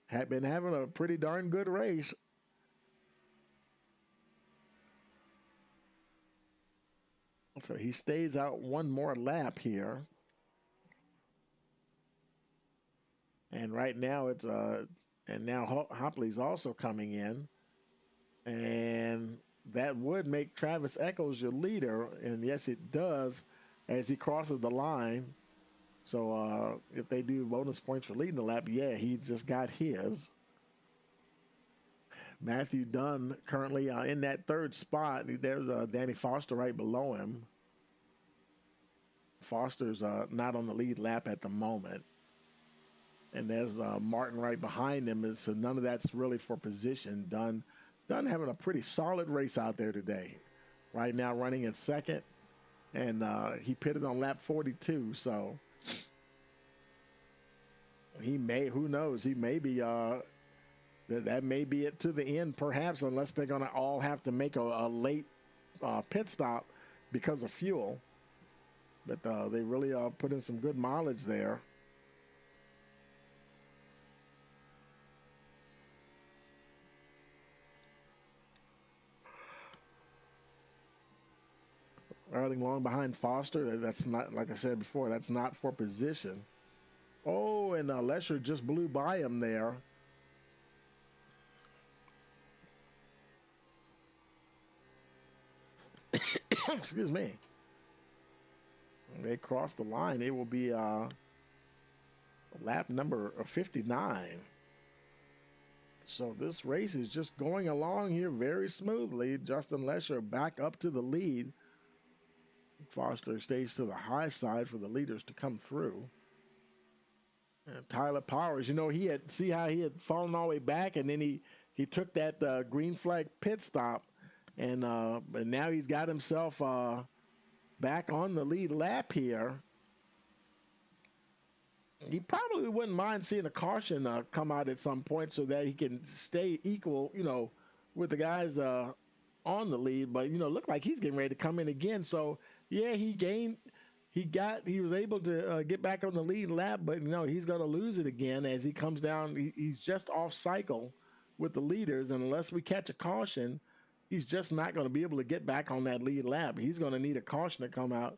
Had been having a pretty darn good race. So he stays out one more lap here. And right now it's and now Hopley's also coming in, and that would make Travis Eccles your leader, and yes, it does, as he crosses the line. So if they do bonus points for leading the lap, yeah, he's just got his. Matthew Dunn currently in that third spot. There's Danny Foster right below him. Foster's not on the lead lap at the moment. And there's Martin right behind him. So none of that's really for position. Dunn having a pretty solid race out there today. Right now running in second. And he pitted on lap 42. So he may, who knows, he may be, that may be it to the end perhaps, unless they're going to all have to make a late pit stop because of fuel. But they really put in some good mileage there. Running long behind Foster. That's not, like I said before, that's not for position. Oh, and Lesher just blew by him there. Excuse me. They crossed the line. It will be lap number 59. So this race is just going along here very smoothly. Justin Lesher back up to the lead. Foster stays to the high side for the leaders to come through. And Tyler Powers, see how he had fallen all the way back, and then he took that green flag pit stop, and now he's got himself back on the lead lap here. He probably wouldn't mind seeing a caution come out at some point so that he can stay equal, with the guys on the lead. But look like he's getting ready to come in again. So yeah, he was able to get back on the lead lap, but he's going to lose it again as he comes down. He's just off cycle with the leaders, and unless we catch a caution, he's just not going to be able to get back on that lead lap. He's going to need a caution to come out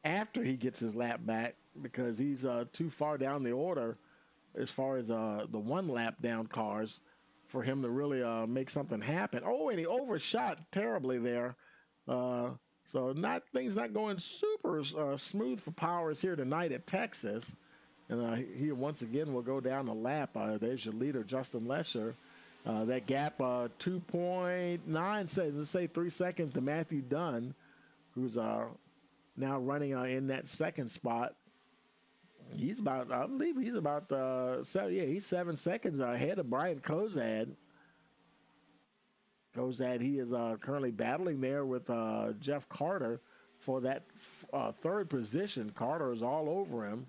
after he gets his lap back, because he's too far down the order as far as the one lap down cars for him to really make something happen. Oh, and he overshot terribly there. So things not going super smooth for Powers here tonight at Texas. And he once again will go down the lap. There's your leader, Justin Lesher. That gap, 2.9, let's say 3 seconds to Matthew Dunn, who's now running in that second spot. He's about, I believe he's about, he's 7 seconds ahead of Brian Kozad. He is currently battling there with Jeff Carter for that third position. Carter is all over him.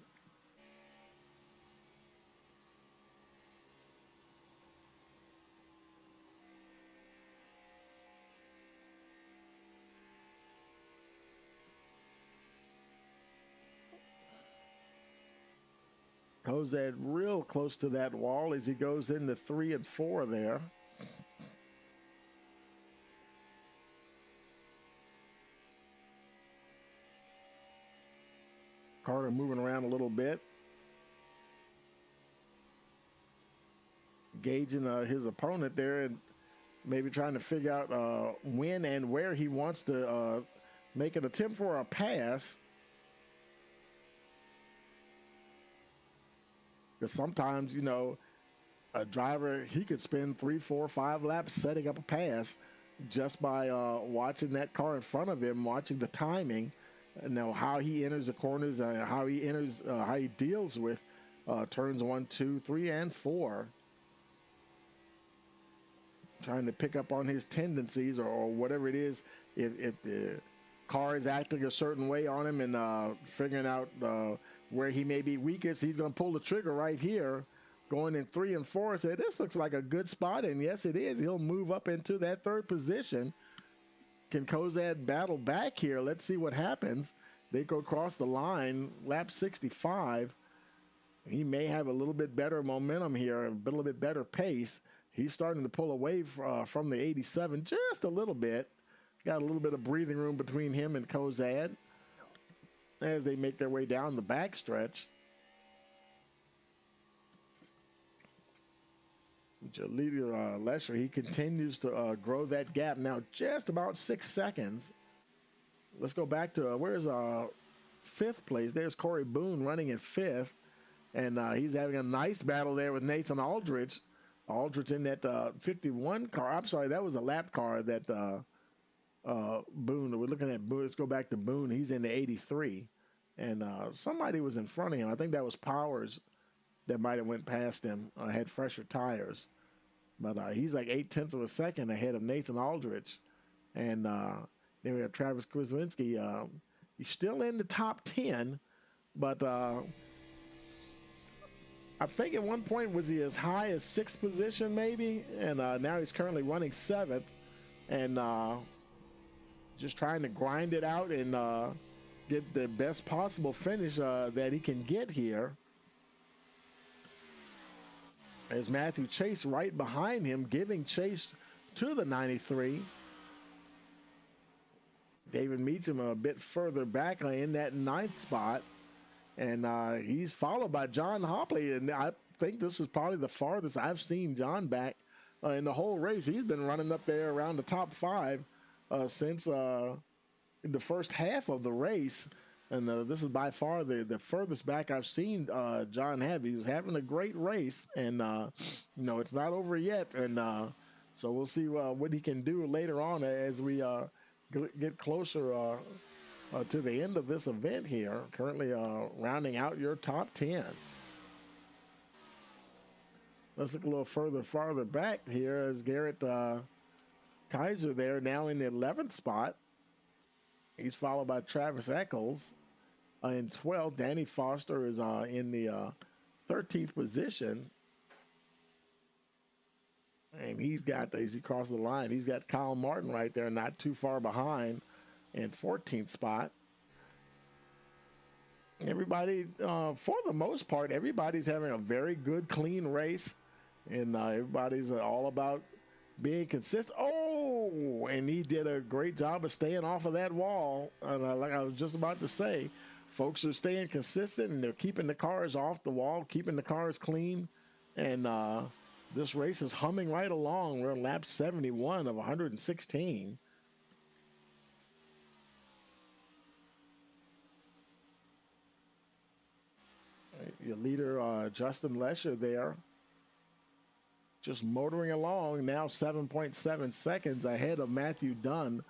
Kozad real close to that wall as he goes into 3 and 4 there. Carter moving around a little bit, gauging his opponent there and maybe trying to figure out when and where he wants to make an attempt for a pass. Because sometimes, a driver, he could spend 3, 4, 5 laps setting up a pass just by watching that car in front of him, watching the timing, how he enters the corners, how he deals with turns 1, 2, 3, and 4. Trying to pick up on his tendencies or whatever it is. If the car is acting a certain way on him and figuring out where he may be weakest, he's going to pull the trigger right here, going in 3 and 4. Say, this looks like a good spot, and yes, it is. He'll move up into that third position. Can Kozad battle back here? Let's see what happens. They go across the line, lap 65. He may have a little bit better momentum here, a little bit better pace. He's starting to pull away from the 87 just a little bit. Got a little bit of breathing room between him and Kozad as they make their way down the backstretch. Leader Lesher, he continues to grow that gap now, just about 6 seconds. Let's go back to where's fifth place. There's Corey Boone running in fifth, and he's having a nice battle there with Nathan Aldrich. Aldrich in that 51 car. I'm sorry, that was a lap car that Boone. We're looking at Boone. Let's go back to Boone. He's in the 83, and somebody was in front of him. I think that was Powers that might have went past him. Had fresher tires, but he's like 0.8 of a second ahead of Nathan Aldrich, and then we have Travis Kwiecinski. He's still in the top 10, but I think at one point was he as high as 6th position maybe, and now he's currently running 7th, and just trying to grind it out and get the best possible finish that he can get here. There's Matthew Chase right behind him, giving chase to the 93. David meets him a bit further back in that 9th spot. And he's followed by John Hopley. And I think this is probably the farthest I've seen John back in the whole race. He's been running up there around the top 5 since the first half of the race. And this is by far the furthest back I've seen John have. He was having a great race. And, it's not over yet. And so we'll see what he can do later on as we get closer to the end of this event here. Currently rounding out your top 10. Let's look a little farther back here as Garrett Kaiser there now in the 11th spot. He's followed by Travis Eccles in 12th. Danny Foster is in the 13th position. And he's got, as he crosses the line, he's got Kyle Martin right there, not too far behind in 14th spot. Everybody, for the most part, everybody's having a very good, clean race. And everybody's all about being consistent. Oh, and he did a great job of staying off of that wall. Like I was just about to say, folks are staying consistent and they're keeping the cars off the wall, keeping the cars clean. And this race is humming right along. We're on lap 71 of 116. Your leader, Justin Lesher there, just motoring along, now 7.7 seconds ahead of Matthew Dunn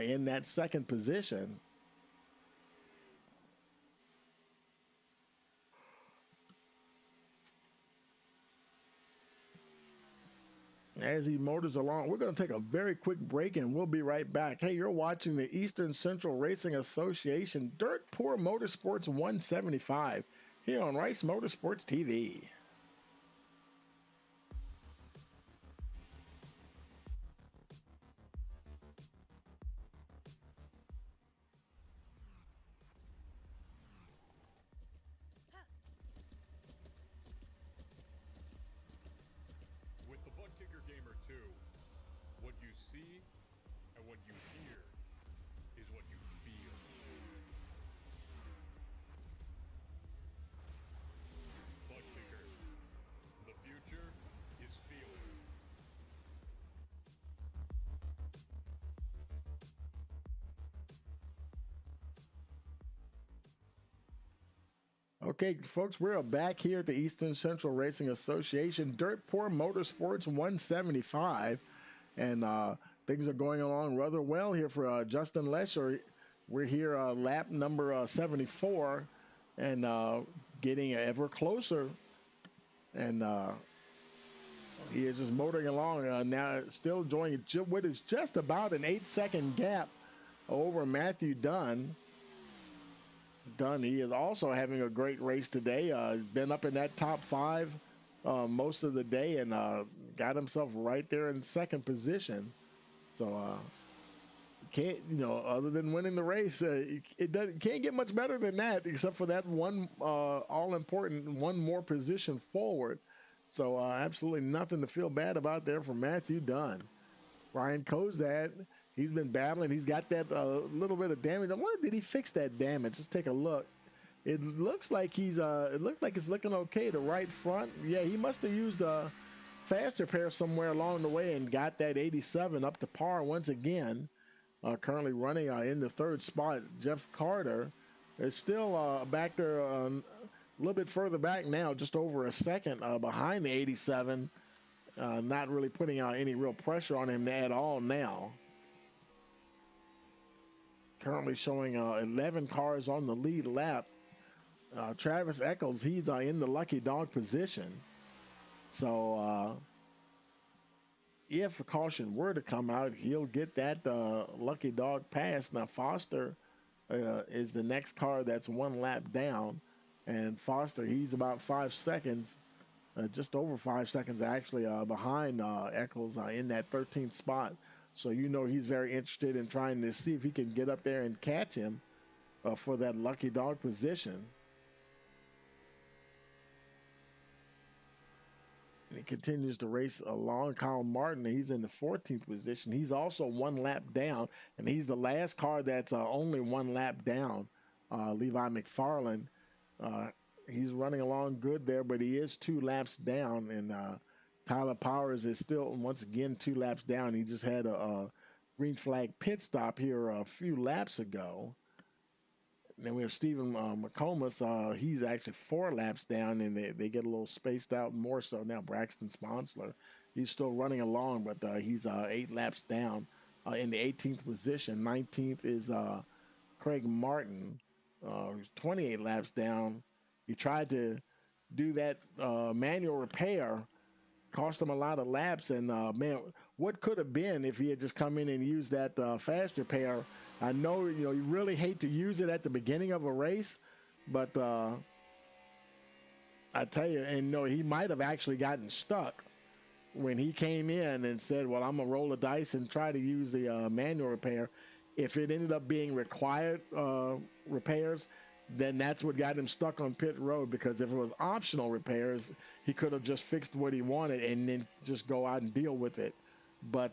in that 2nd position. As he motors along, we're going to take a very quick break and we'll be right back. Hey, you're watching the Eastern Central Racing Association Dirt Poor Motorsports 175 here on Rice Motorsports TV. With the ButtKicker Gamer 2, what you see and what you hear is what you feel. ButtKicker, the future is feeling. Okay, folks, we're back here at the Eastern Central Racing Association Dirt Poor Motorsports 175, and things are going along rather well here for Justin Lesher. We're here lap number 74, and getting ever closer, and he is just motoring along now, still enjoying what is just about an 8-second gap over Matthew Dunn. He is also having a great race today. Been up in that top 5 most of the day and got himself right there in 2nd position. So can't, other than winning the race, can't get much better than that, except for that one all important one more position forward. So absolutely nothing to feel bad about there for Matthew Dunn. Ryan Kozad, he's been battling. He's got that little bit of damage. I wonder, did he fix that damage? Let's take a look. It looks like it looked like it's looking okay. The right front, yeah, he must have used fast repair somewhere along the way and got that 87 up to par once again. Currently running in the third spot. Jeff Carter is still back there a little bit further back now, just over a second behind the 87. Not really putting out any real pressure on him at all now. Currently showing 11 cars on the lead lap. Travis Eccles, he's in the lucky dog position. So if a caution were to come out, he'll get that lucky dog pass. Now Foster is the next car that's one lap down, and Foster, he's about 5 seconds, just over 5 seconds actually, behind Eccles in that 13th spot. So you know he's very interested in trying to see if he can get up there and catch him for that lucky dog position. And he continues to race along. Kyle Martin, he's in the 14th position. He's also one lap down, and he's the last car that's only one lap down. Levi McFarland, he's running along good there, but he is 2 laps down, and Tyler Powers is still, once again, 2 laps down. He just had a green flag pit stop here a few laps ago. And then we have Stephen McComas. He's actually 4 laps down, and they get a little spaced out more so now. Braxton Sponsler, he's still running along, but he's 8 laps down in the 18th position. 19th is Craig Martin, 28 laps down. He tried to do that manual repair, cost him a lot of laps, and man, what could have been if he had just come in and used that fast repair. I know, you really hate to use it at the beginning of a race, but I tell you, and he might have actually gotten stuck when he came in and said, well, I'm going to roll the dice and try to use the manual repair. If it ended up being required repairs, then that's what got him stuck on pit road, because if it was optional repairs, he could have just fixed what he wanted and then just go out and deal with it. But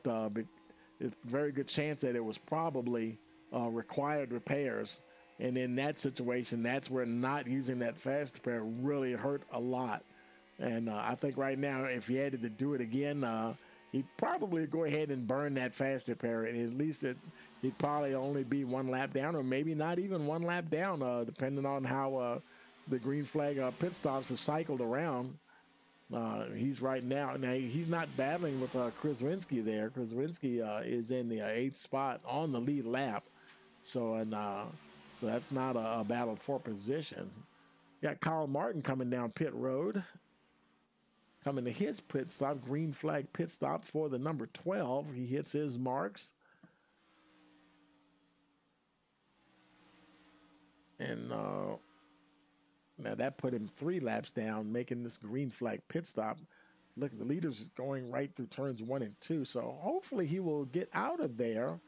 it's a very good chance that it was probably required repairs. And in that situation, that's where not using that fast repair really hurt a lot. And I think right now, if he had to do it again, he'd probably go ahead and burn that fast repair. And at least he'd probably only be 1 lap down, or maybe not even 1 lap down, depending on how the green flag pit stops are cycled around. He's right now he's not battling with Kraswinski there. Kraswinski is in the 8th spot on the lead lap. So that's not a battle for position. Got Kyle Martin coming down pit road. Coming to his pit stop, green flag pit stop for the number 12. He hits his marks. And now that put him 3 laps down, making this green flag pit stop. Look, the leader's going right through turns 1 and 2. So hopefully he will get out of there.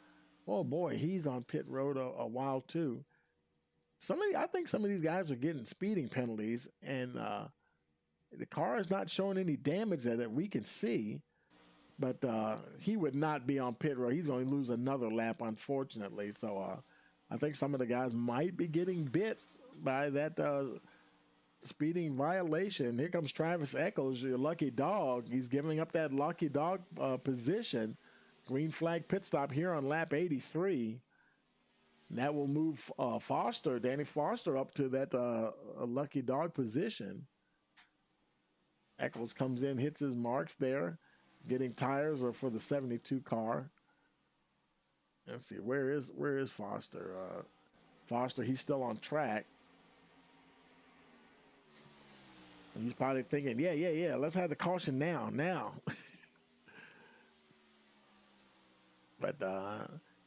Oh boy, he's on pit road a while too. I think some of these guys are getting speeding penalties, and the car is not showing any damage that we can see, but he would not be on pit road. He's going to lose another lap, unfortunately. So I think some of the guys might be getting bit by that speeding violation. Here comes Travis Eccles, your lucky dog. He's giving up that lucky dog position. Green flag pit stop here on lap 83. And that will move Danny Foster, up to that lucky dog position. Eccles comes in, hits his marks there, getting tires for the 72 car. Let's see, where is Foster? Foster, he's still on track. He's probably thinking, yeah, let's have the caution now. But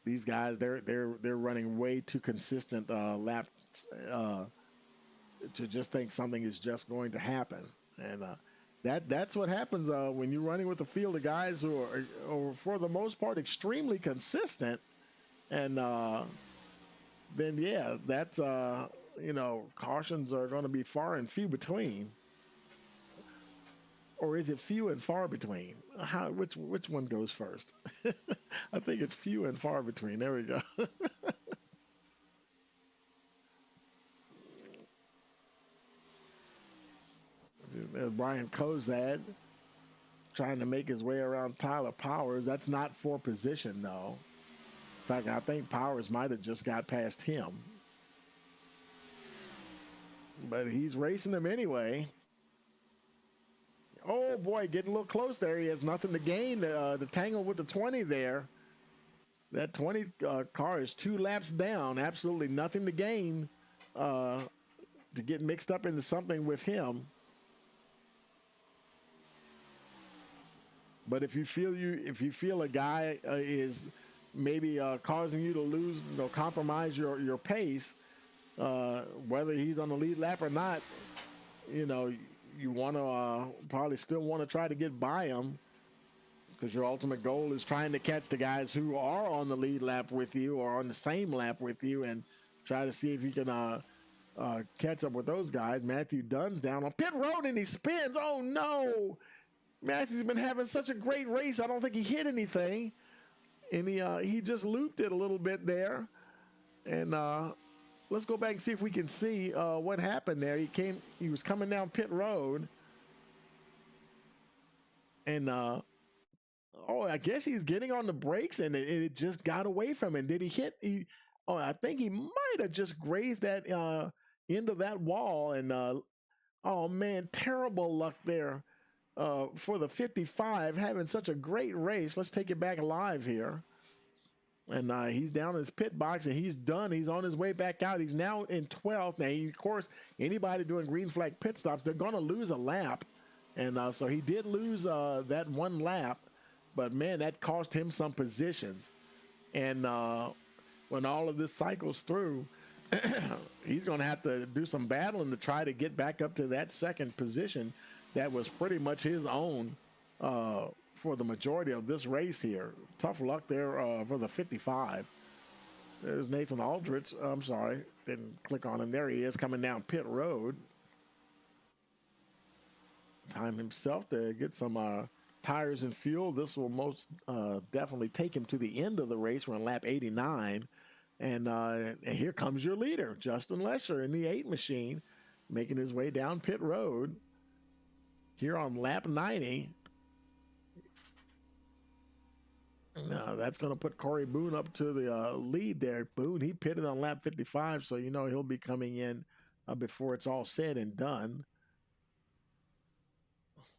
these guys, they're running way too consistent laps to just think something is just going to happen. And that's what happens when you're running with a field of guys who are for the most part, extremely consistent. And then, yeah, that's, cautions are going to be far and few between. Or is it few and far between? Which one goes first? I think it's few and far between. There we go. There's Brian Kozad trying to make his way around Tyler Powers. That's not for position, though. In fact, I think Powers might have just got past him. But he's racing him anyway. Oh, boy, getting a little close there. He has nothing to gain. The tangle with the 20 there. That 20 car is 2 laps down. Absolutely nothing to gain to get mixed up into something with him. But if you feel a guy is maybe causing you to lose, compromise your pace, whether he's on the lead lap or not, you want to probably still want to try to get by him, because your ultimate goal is trying to catch the guys who are on the lead lap with you or on the same lap with you, and try to see if you can catch up with those guys. Matthew Dunn's down on pit road and he spins. Oh no! Matthew's been having such a great race. I don't think he hit anything, and he just looped it a little bit there. And let's go back and see if we can see what happened there. He was coming down pit road, and I guess he's getting on the brakes, and it just got away from him. Did he hit? I think he might have just grazed that end of that wall, and oh man, terrible luck there. For the 55, having such a great race. Let's take it back alive here. And he's down in his pit box, and he's done. He's on his way back out. He's now in 12th. Now, of course, anybody doing green flag pit stops, they're going to lose a lap. And so he did lose that 1 lap. But, man, that cost him some positions. And when all of this cycles through, he's going to have to do some battling to try to get back up to that 2nd position. That was pretty much his own for the majority of this race here. Tough luck there for the 55. There's Nathan Aldrich. I'm sorry, didn't click on him. There he is coming down pit road. Time himself to get some tires and fuel. This will most definitely take him to the end of the race. We're on lap 89. And here comes your leader, Justin Lesher, in the 8 machine, making his way down pit road. Here on lap 90. Now that's going to put Corey Boone up to the lead there. Boone, he pitted on lap 55, so he'll be coming in before it's all said and done.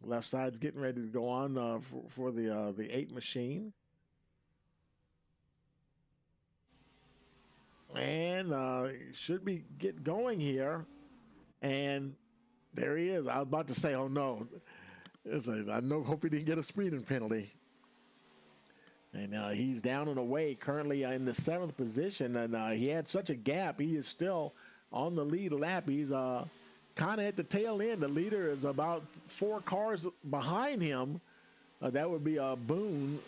Left side's getting ready to go on for the 8 machine. And should be get going here. And there he is. I was about to say, oh no. I hope he didn't get a speeding penalty. And he's down and away, currently in the 7th position. And he had such a gap. He is still on the lead lap. He's kind of at the tail end. The leader is about 4 cars behind him. That would be Boone.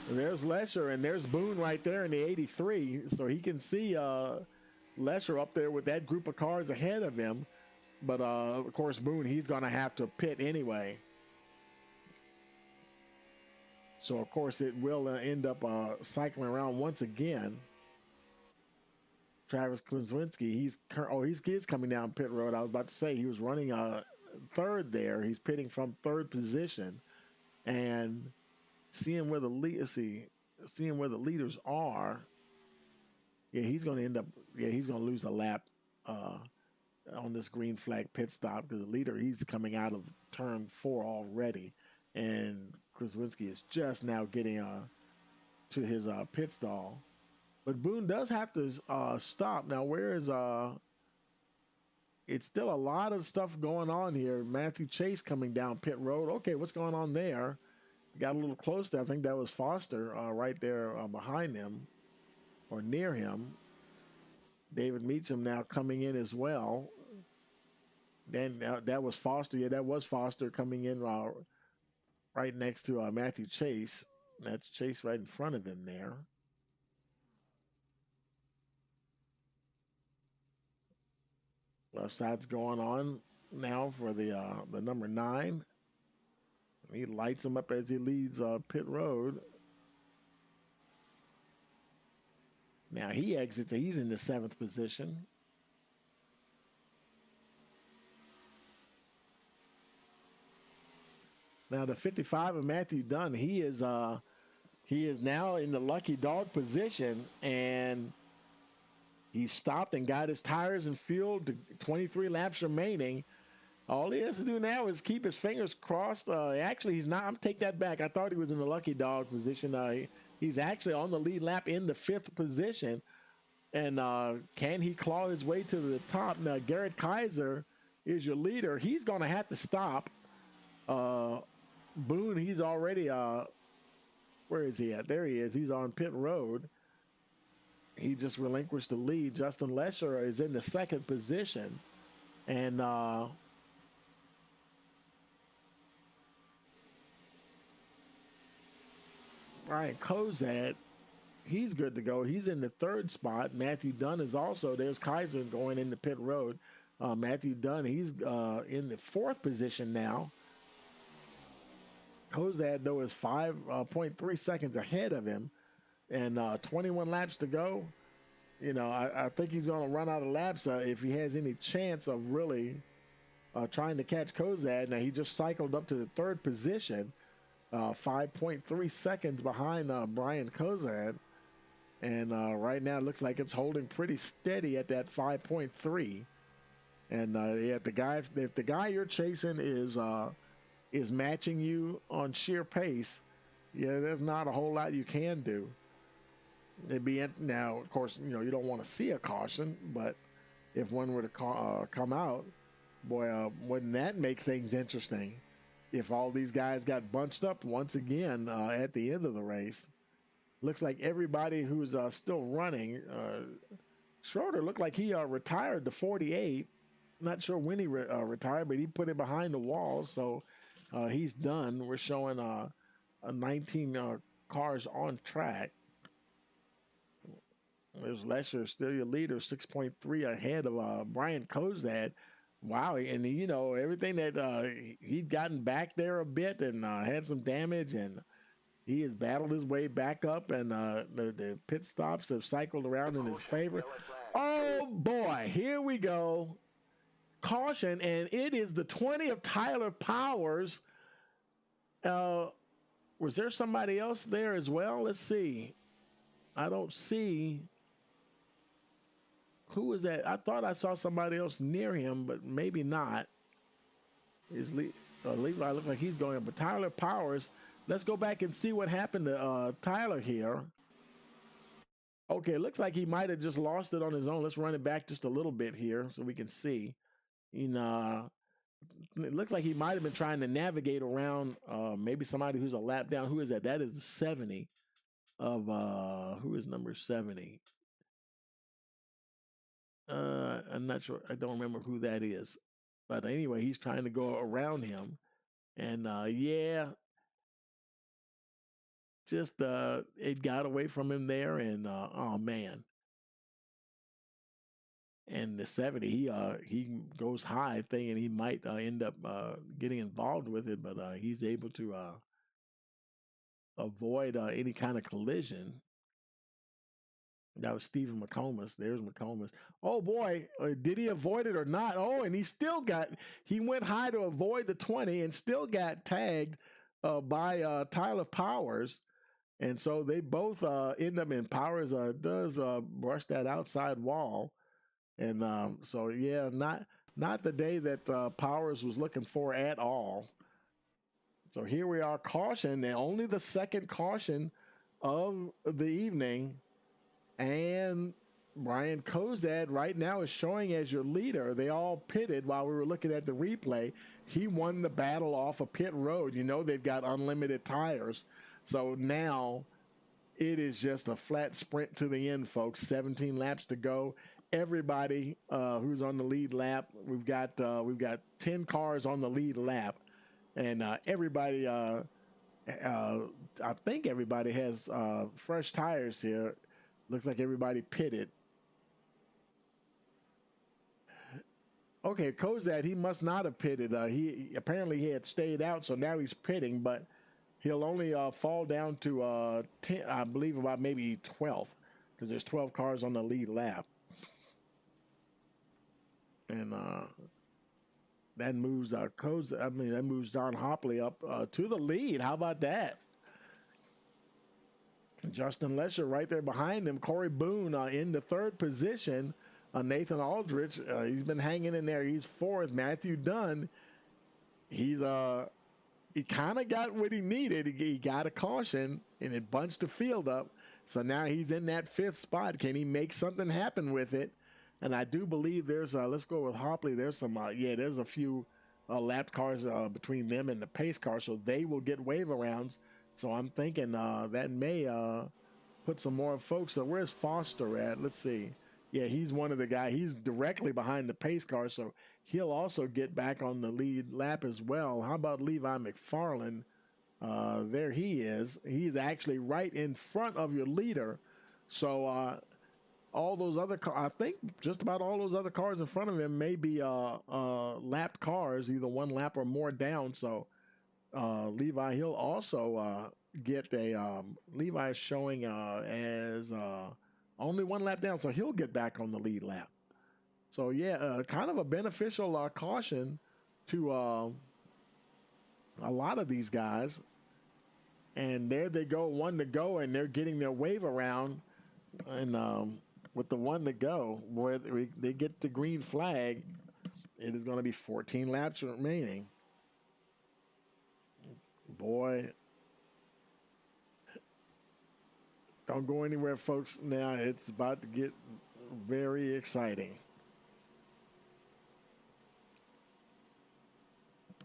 There's Lesher, and there's Boone right there in the 83. So he can see Lesher up there with that group of cars ahead of him. But, of course, Boone, he's going to have to pit anyway. So, of course, it will end up cycling around once again. Travis Kwinski, he is coming down pit road. I was about to say he was running 3rd there. He's pitting from 3rd position. And seeing where the leaders are, he's going to end up, he's going to lose a lap on this green flag pit stop, because the leader, he's coming out of turn 4 already, and Kraswinski is just now getting to his pit stall. But Boone does have to stop. Now, where is it's still a lot of stuff going on here. Matthew Chase coming down pit road. Okay, what's going on there? Got a little close there. I think that was Foster right there behind him or near him. David Meacham now coming in as well. Then that was Foster. Yeah, that was Foster coming in right next to Matthew Chase. That's Chase right in front of him there. Left side's going on now for the number 9. He lights him up as he leaves pit road. Now he exits. He's in the 7th position. Now the 55 of Matthew Dunn, he is now in the lucky dog position, and he stopped and got his tires and fuel to 23 laps remaining. All he has to do now is keep his fingers crossed. Actually, he's not. I'm take that back. I thought he was in the lucky dog position. He's actually on the lead lap in the 5th position. And can he claw his way to the top? Now, Garrett Kaiser is your leader. He's going to have to stop. Boone, he's already, where is he at? There he is. He's on pit road. He just relinquished the lead. Justin Lesher is in the 2nd position. And Brian Kozad, he's good to go. He's in the 3rd spot. Matthew Dunn is also, there's Kaiser going into pit road. Matthew Dunn, he's in the 4th position now. Kozad, though, is 5.3 seconds ahead of him, and 21 laps to go. You know, I think he's going to run out of laps if he has any chance of really trying to catch Kozad. Now, he just cycled up to the 3rd position, 5.3 seconds behind Brian Kozad. And right now it looks like it's holding pretty steady at that 5.3. And yeah, if the guy you're chasing is matching you on sheer pace, yeah, there's not a whole lot you can do. Now, of course, you know, you don't want to see a caution, but if one were to come out, boy, wouldn't that make things interesting if all these guys got bunched up once again at the end of the race. Looks like everybody who's still running, Schroeder looked like he retired to 48. Not sure when he retired, but he put it behind the wall, so he's done. We're showing 19 cars on track. There's Lesher, still your leader, 6.3 ahead of Brian Kozad. Wow, and you know, everything that he'd gotten back there a bit and had some damage, and he has battled his way back up, and the pit stops have cycled around in his favor. Oh boy, here we go. Caution, and it is the 20 of Tyler Powers. Was there somebody else there as well? Let's see. I don't see. Who was that? I thought I saw somebody else near him, but maybe not. Levi looks like he's going up, but Tyler Powers. Let's go back and see what happened to Tyler here. Okay, it looks like he might have just lost it on his own. Let's run it back just a little bit here so we can see. You know, it looks like he might have been trying to navigate around maybe somebody who's a lap down. Who is that? That is the 70 of who is number 70? I'm not sure. I don't remember who that is. But anyway, he's trying to go around him. And yeah, just it got away from him there. And oh man. And the 70, he goes high thinking he might end up getting involved with it, but he's able to avoid any kind of collision. That was Stephen McComas. There's McComas. Oh boy, did he avoid it or not? Oh, and he went high to avoid the 20 and still got tagged by Tyler Powers. And so they both end up in. Powers does brush that outside wall. And so, yeah, not the day that Powers was looking for at all. So here we are, caution, and only the second caution of the evening. And Brian Kozad right now is showing as your leader. They all pitted while we were looking at the replay. He won the battle off of pit road. You know they've got unlimited tires. So now it is just a flat sprint to the end, folks. 17 laps to go. Everybody who's on the lead lap, we've got 10 cars on the lead lap, and everybody, I think everybody has fresh tires here. Looks like everybody pitted. Okay, Kozad, he must not have pitted. He apparently had stayed out, so now he's pitting, but he'll only fall down to 10, I believe, about maybe 12th, because there's 12 cars on the lead lap. And that moves that moves John Hopley up to the lead. How about that? Justin Lesher right there behind him. Corey Boone in the third position. Nathan Aldrich, he's been hanging in there. He's fourth. Matthew Dunn, he kind of got what he needed. He got a caution and it bunched the field up. So now he's in that fifth spot. Can he make something happen with it? And I do believe there's let's go with Hopley. There's some there's a few lapped cars between them and the pace car, so they will get wave arounds. So I'm thinking that may put some more folks. So where's Foster at? Let's see. Yeah, he's one of the guys. He's directly behind the pace car, so he'll also get back on the lead lap as well. How about Levi McFarland? There he is. He's actually right in front of your leader. So all those other cars, I think just about all those other cars in front of him may be lapped cars, either one lap or more down. So Levi, he'll also get a Levi is showing as only one lap down, so he'll get back on the lead lap. So yeah, kind of a beneficial caution to a lot of these guys. And there they go, one to go, and they're getting their wave around. And with the one to go, boy, they get the green flag. It is going to be 14 laps remaining. Boy, don't go anywhere, folks. Now it's about to get very exciting.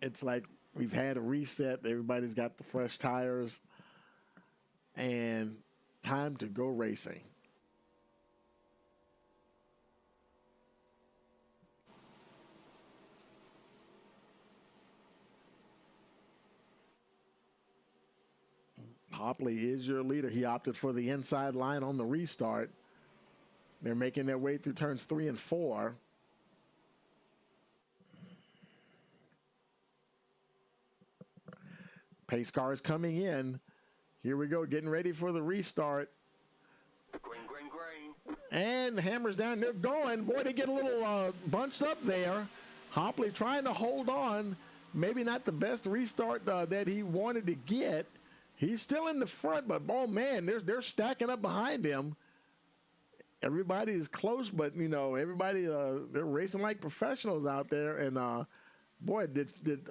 It's like we've had a reset. Everybody's got the fresh tires and time to go racing. Hopley is your leader. He opted for the inside line on the restart. They're making their way through turns 3 and 4. Pace cars coming in. Here we go, getting ready for the restart. Green, green, green. And hammers down. They're going. Boy, they get a little bunched up there. Hopley trying to hold on. Maybe not the best restart that he wanted to get. He's still in the front, but oh man, they're stacking up behind him. Everybody is close, but you know, everybody they're racing like professionals out there. And boy,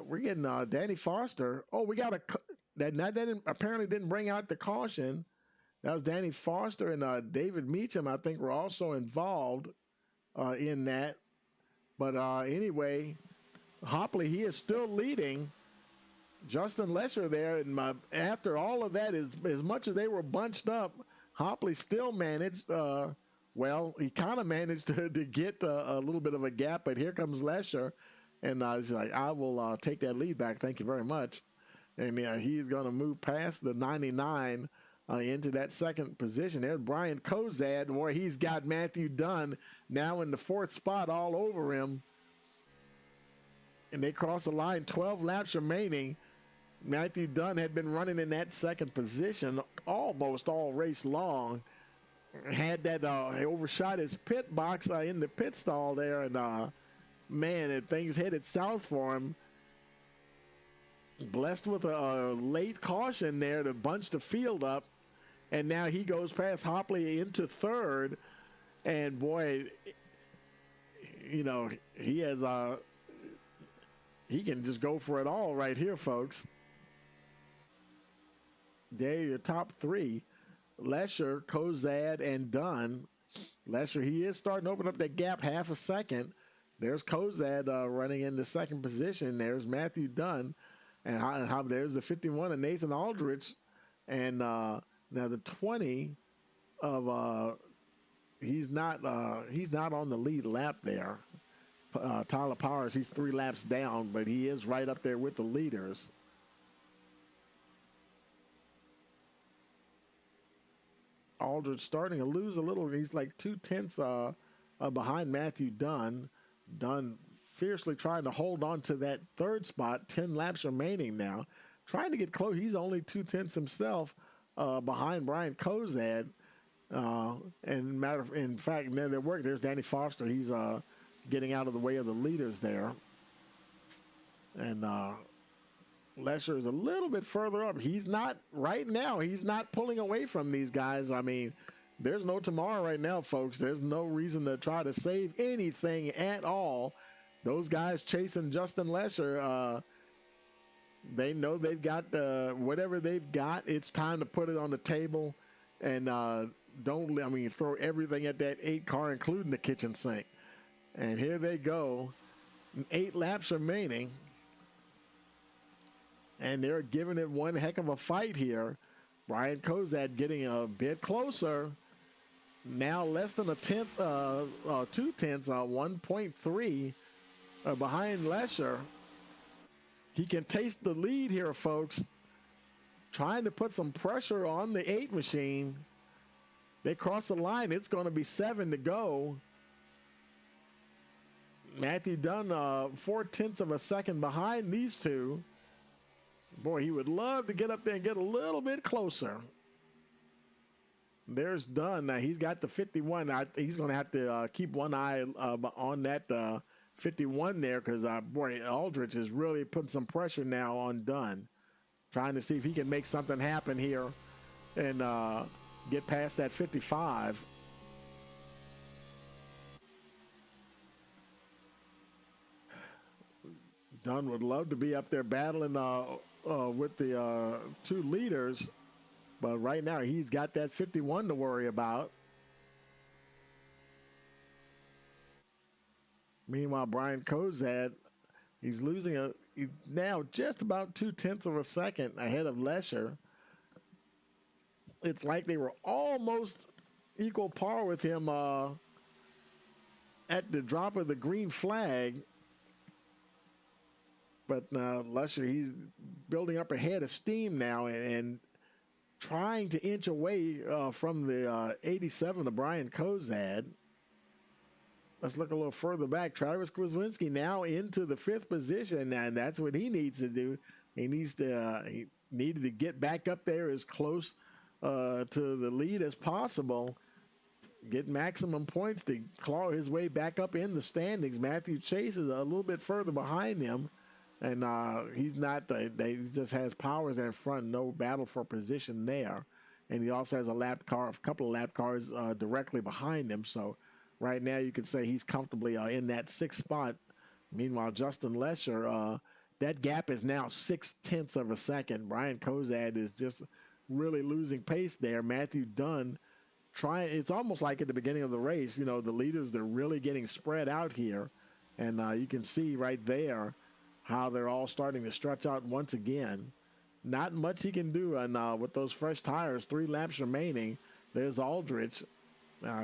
we're getting Danny Foster. Oh, we got that apparently didn't bring out the caution. That was Danny Foster and David Meacham, I think, were also involved in that. But anyway, Hopley, he is still leading. Justin Lesher there, and after all of that, as much as they were bunched up, Hopley still managed. He kind of managed to get a little bit of a gap, but here comes Lesher, and he's like, I will take that lead back. Thank you very much. And he's going to move past the 99 into that second position. There's Brian Kozad, where he's got Matthew Dunn now in the fourth spot all over him. And they cross the line, 12 laps remaining. Matthew Dunn had been running in that second position almost all race long. Had that he overshot his pit box in the pit stall there, and man, things headed south for him. Blessed with a late caution there to bunch the field up, and now he goes past Hopley into third, and boy, you know, he has he can just go for it all right here, folks. There are your top three: Lesher, Kozad, and Dunn. Lesher, he is starting to open up that gap half a second. There's Kozad running in the second position. There's Matthew Dunn, and there's the 51 of Nathan Aldrich, and now the 20 of he's not on the lead lap there. Tyler Powers, he's 3 laps down, but he is right up there with the leaders. Aldridge starting to lose a little. He's like 2/10 behind Matthew Dunn. Dunn fiercely trying to hold on to that third spot. 10 laps remaining now. Trying to get close. He's only 2/10 himself behind Brian Kozad. In fact, there's Danny Foster. He's getting out of the way of the leaders there. And Lesher is a little bit further up. He's not right now. He's not pulling away from these guys. I mean, there's no tomorrow right now, folks. There's no reason to try to save anything at all. Those guys chasing Justin Lesher, they know they've got whatever they've got. It's time to put it on the table, and throw everything at that 8 car, including the kitchen sink. And here they go, 8 laps remaining. And they're giving it one heck of a fight here. Brian Kozad getting a bit closer. Now less than a tenth, 2 tenths, 1.3 behind Lesher. He can taste the lead here, folks. Trying to put some pressure on the 8 machine. They cross the line. It's going to be 7 to go. Matthew Dunn, 0.4 of a second behind these two. Boy, he would love to get up there and get a little bit closer. There's Dunn. Now he's got the 51. He's going to have to keep one eye on that 51 there because, boy, Aldrich is really putting some pressure now on Dunn. Trying to see if he can make something happen here and get past that 55. Dunn would love to be up there battling with the 2 leaders, but right now he's got that 51 to worry about. Meanwhile, Brian Kozad, he's losing now just about 0.2 of a second ahead of Lesher. It's like they were almost equal par with him at the drop of the green flag. But Lesher, he's building up a head of steam now and trying to inch away from the 87 of Brian Kozad. Let's look a little further back. Travis Kwaswinski now into the 5th position, and that's what he needs to do. He needed to get back up there as close to the lead as possible. Get maximum points to claw his way back up in the standings. Matthew Chase is a little bit further behind him. And he's not, he just has powers in front, no battle for position there. And he also has a couple of lap cars directly behind him. So right now you could say he's comfortably in that 6th spot. Meanwhile, Justin Lesher, that gap is now 0.6 of a second. Brian Kozad is just really losing pace there. Matthew Dunn it's almost like at the beginning of the race, the leaders, they're really getting spread out here. And you can see right there how they're all starting to stretch out once again. Not much he can do, and with those fresh tires, 3 laps remaining. There's Aldrich.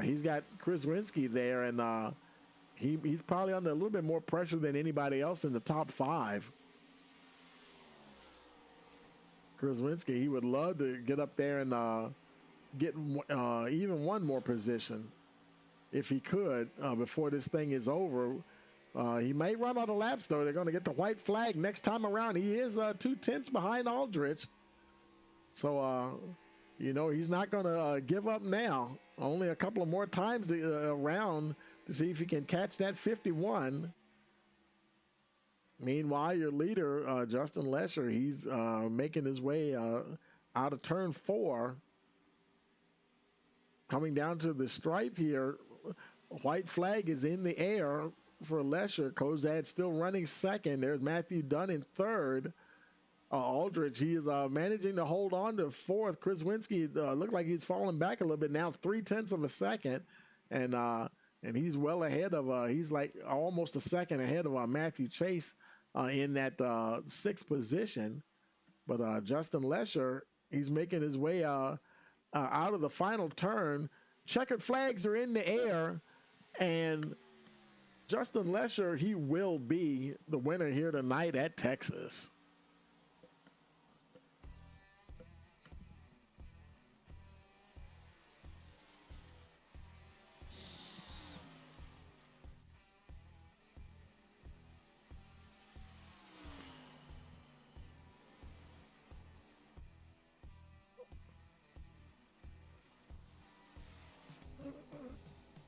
He's got Kwaswinski there, and he's probably under a little bit more pressure than anybody else in the top 5. Kwaswinski, he would love to get up there and get even one more position if he could before this thing is over. He may run out of laps, though. They're going to get the white flag next time around. He is 0.2 behind Aldrich. So, he's not going to give up now. Only a couple of more times around to see if he can catch that 51. Meanwhile, your leader, Justin Lesher, he's making his way out of turn 4. Coming down to the stripe here, white flag is in the air for Lesher. Kozad still running 2nd. There's Matthew Dunn in 3rd. Aldrich, he is managing to hold on to 4th. Kwaswinski looked like he's falling back a little bit now, 0.3 of a second. And he's well ahead of, he's like almost a second ahead of Matthew Chase in that 6th position. But Justin Lesher, he's making his way out of the final turn. Checkered flags are in the air, and Justin Lesher, he will be the winner here tonight at Texas.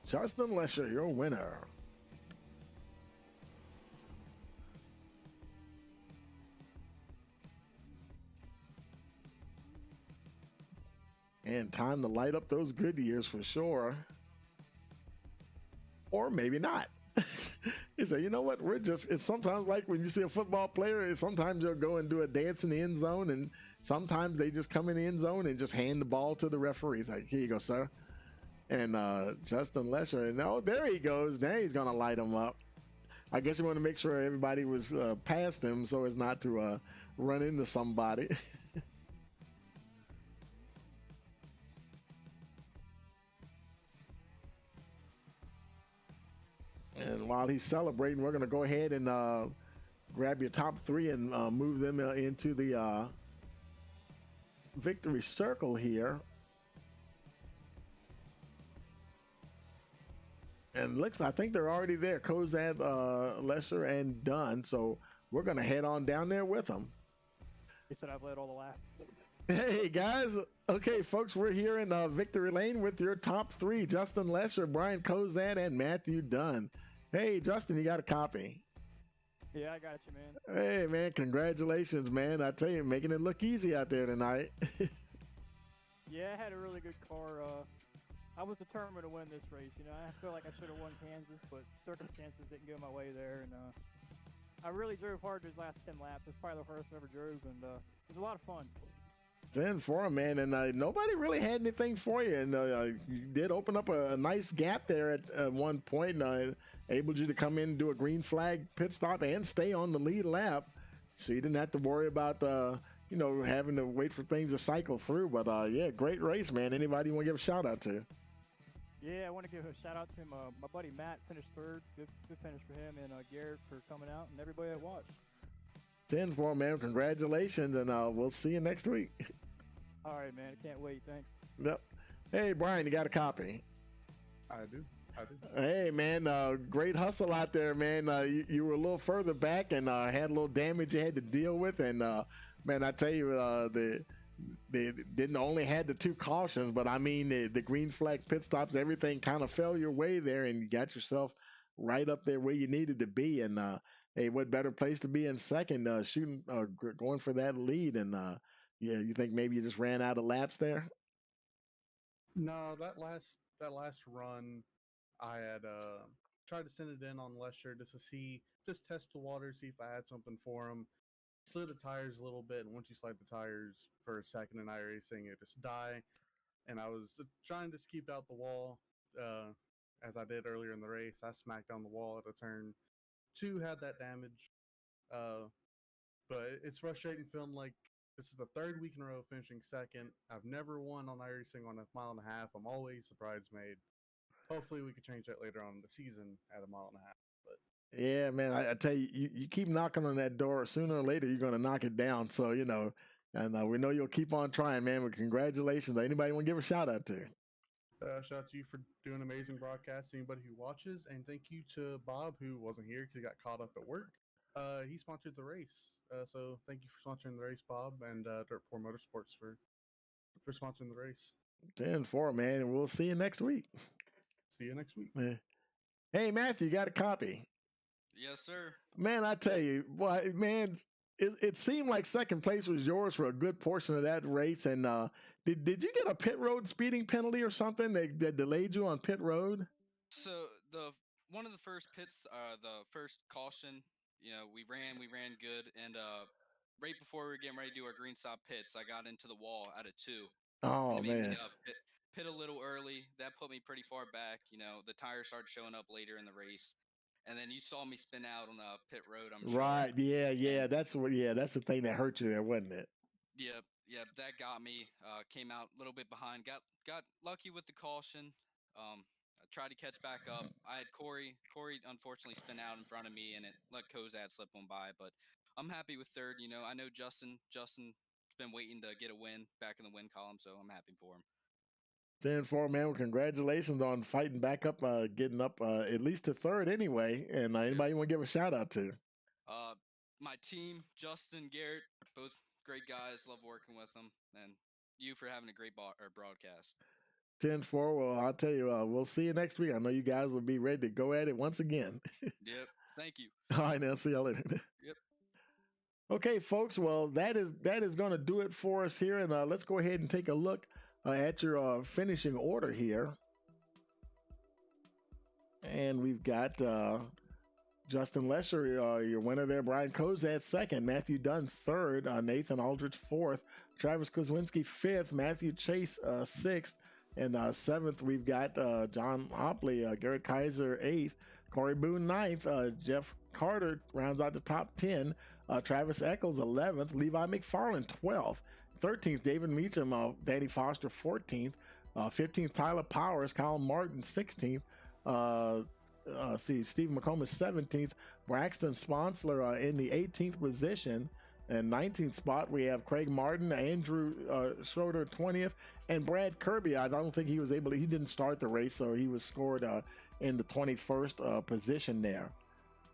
Justin Lesher, your winner. And time to light up those good years for sure. Or maybe not. He said, you know what? It's sometimes like when you see a football player, sometimes they'll go and do a dance in the end zone, and sometimes they just come in the end zone and just hand the ball to the referee. He's like, here you go, sir. And Justin Lesher, and oh, there he goes. Now he's going to light him up. I guess he wanted to make sure everybody was past him so as not to run into somebody. And while he's celebrating, we're going to go ahead and grab your top three and move them into the victory circle here. And I think they're already there. Kozad, Lesser, and Dunn. So we're going to head on down there with them. He said I've led all the laps. Hey, guys. Okay, folks, we're here in Victory Lane with your top three. Justin Lesser, Brian Kozad, and Matthew Dunn. Hey, Justin, you got a copy? Yeah, I got you, man. Hey, man, congratulations, man. I tell you, making it look easy out there tonight. Yeah, I had a really good car. I was determined to win this race. You know, I feel like I should have won Kansas, but circumstances didn't go my way there. And I really drove hard those last 10 laps. It's probably the hardest I ever drove, and it was a lot of fun. 10-4, man, and nobody really had anything for you, and you did open up a nice gap there at one point, and enabled you to come in and do a green flag pit stop and stay on the lead lap, so you didn't have to worry about having to wait for things to cycle through. But yeah, great race, man. Anybody you want to give a shout out to? Yeah, I want to give a shout out to him. My buddy Matt finished third. Good finish for him, and Garrett for coming out, and everybody that watched. 10-4, man. Congratulations, and we'll see you next week. All right, man. I can't wait. Thanks. Yep. Hey, Brian, you got a copy? I do. Hey, man, great hustle out there, man. You were a little further back and had a little damage you had to deal with. And, man, I tell you, they didn't only had the two cautions, but I mean, the green flag pit stops, everything kind of fell your way there, and you got yourself right up there where you needed to be. And, hey, what better place to be in second, going for that lead. And, yeah, you think maybe you just ran out of laps there? No, that last run, I had tried to send it in on Lesher just to test the water, see if I had something for him. Slid the tires a little bit, and once you slide the tires for a second in iRacing, it just die. And I was trying to keep out the wall, as I did earlier in the race. I smacked down the wall at a turn 2, had that damage. But it's frustrating feeling like this is the third week in a row finishing second. I've never won on iRacing on a mile and a half. I'm always the bridesmaid. Hopefully we could change that later on in the season at a mile and a half. But yeah, man, I tell you, you keep knocking on that door. Sooner or later, you're going to knock it down. So, and we know you'll keep on trying, man. But congratulations. Anybody want to give a shout out to? Shout out to you for doing amazing broadcast. Anybody who watches, and thank you to Bob, who wasn't here because he got caught up at work. He sponsored the race, so thank you for sponsoring the race, Bob, and Dirt Poor Motorsports for sponsoring the race. 10-4, man, and we'll see you next week. See you next week. Yeah. Hey, Matthew, you got a copy? Yes, sir. Man, I tell you, boy, man, it seemed like second place was yours for a good portion of that race. And did you get a pit road speeding penalty or something that delayed you on pit road? So one of the first pits, the first caution, we ran good, and right before we were getting ready to do our green stop pits, I got into the wall out of 2. Oh, and it made man. Me, pit a little early. That put me pretty far back. The tires started showing up later in the race. And then you saw me spin out on pit road, I'm sure. Right, yeah, that's the thing that hurt you there, wasn't it? Yep, that got me. Came out a little bit behind. Got lucky with the caution. I tried to catch back up. I had Corey. Corey unfortunately spin out in front of me, and it let Kozad slip on by. But I'm happy with third. I know Justin's been waiting to get a win back in the win column, so I'm happy for him. 10-4, man. Well, congratulations on fighting back up, getting up at least to third anyway. And anybody you want to give a shout out to? My team, Justin, Garrett, both great guys. Love working with them, and you for having a great broadcast. 10-4. Well, I'll tell you, we'll see you next week. I know you guys will be ready to go at it once again. Yep. Thank you. All right, now see y'all later. Yep. Okay, folks. Well, that is going to do it for us here, and let's go ahead and take a look at your finishing order here. And we've got Justin Lesher, your winner there. Brian Kozad second. Matthew Dunn third. Nathan Aldrich fourth. Travis Kozwinski fifth. Matthew Chase sixth. And seventh, we've got John Hopley, Garrett Kaiser eighth. Corey Boone ninth. Jeff Carter rounds out the top 10. Travis Eccles 11th. Levi McFarland 12th. 13th, David Meacham. Danny Foster 14th. 15th, Tyler Powers. Colin Martin 16th. Steve McComas 17th. Braxton Sponsler in the 18th position. And 19th spot, we have Craig Martin, Andrew Schroeder 20th, and Brad Kirby. I don't think he was able to, he didn't start the race, so he was scored in the 21st position there.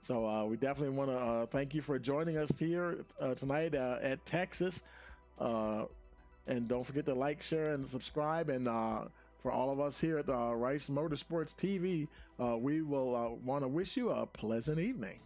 So we definitely want to thank you for joining us here tonight at Texas. And don't forget to like, share, and subscribe. And for all of us here at Rice Motorsports TV, we will want to wish you a pleasant evening.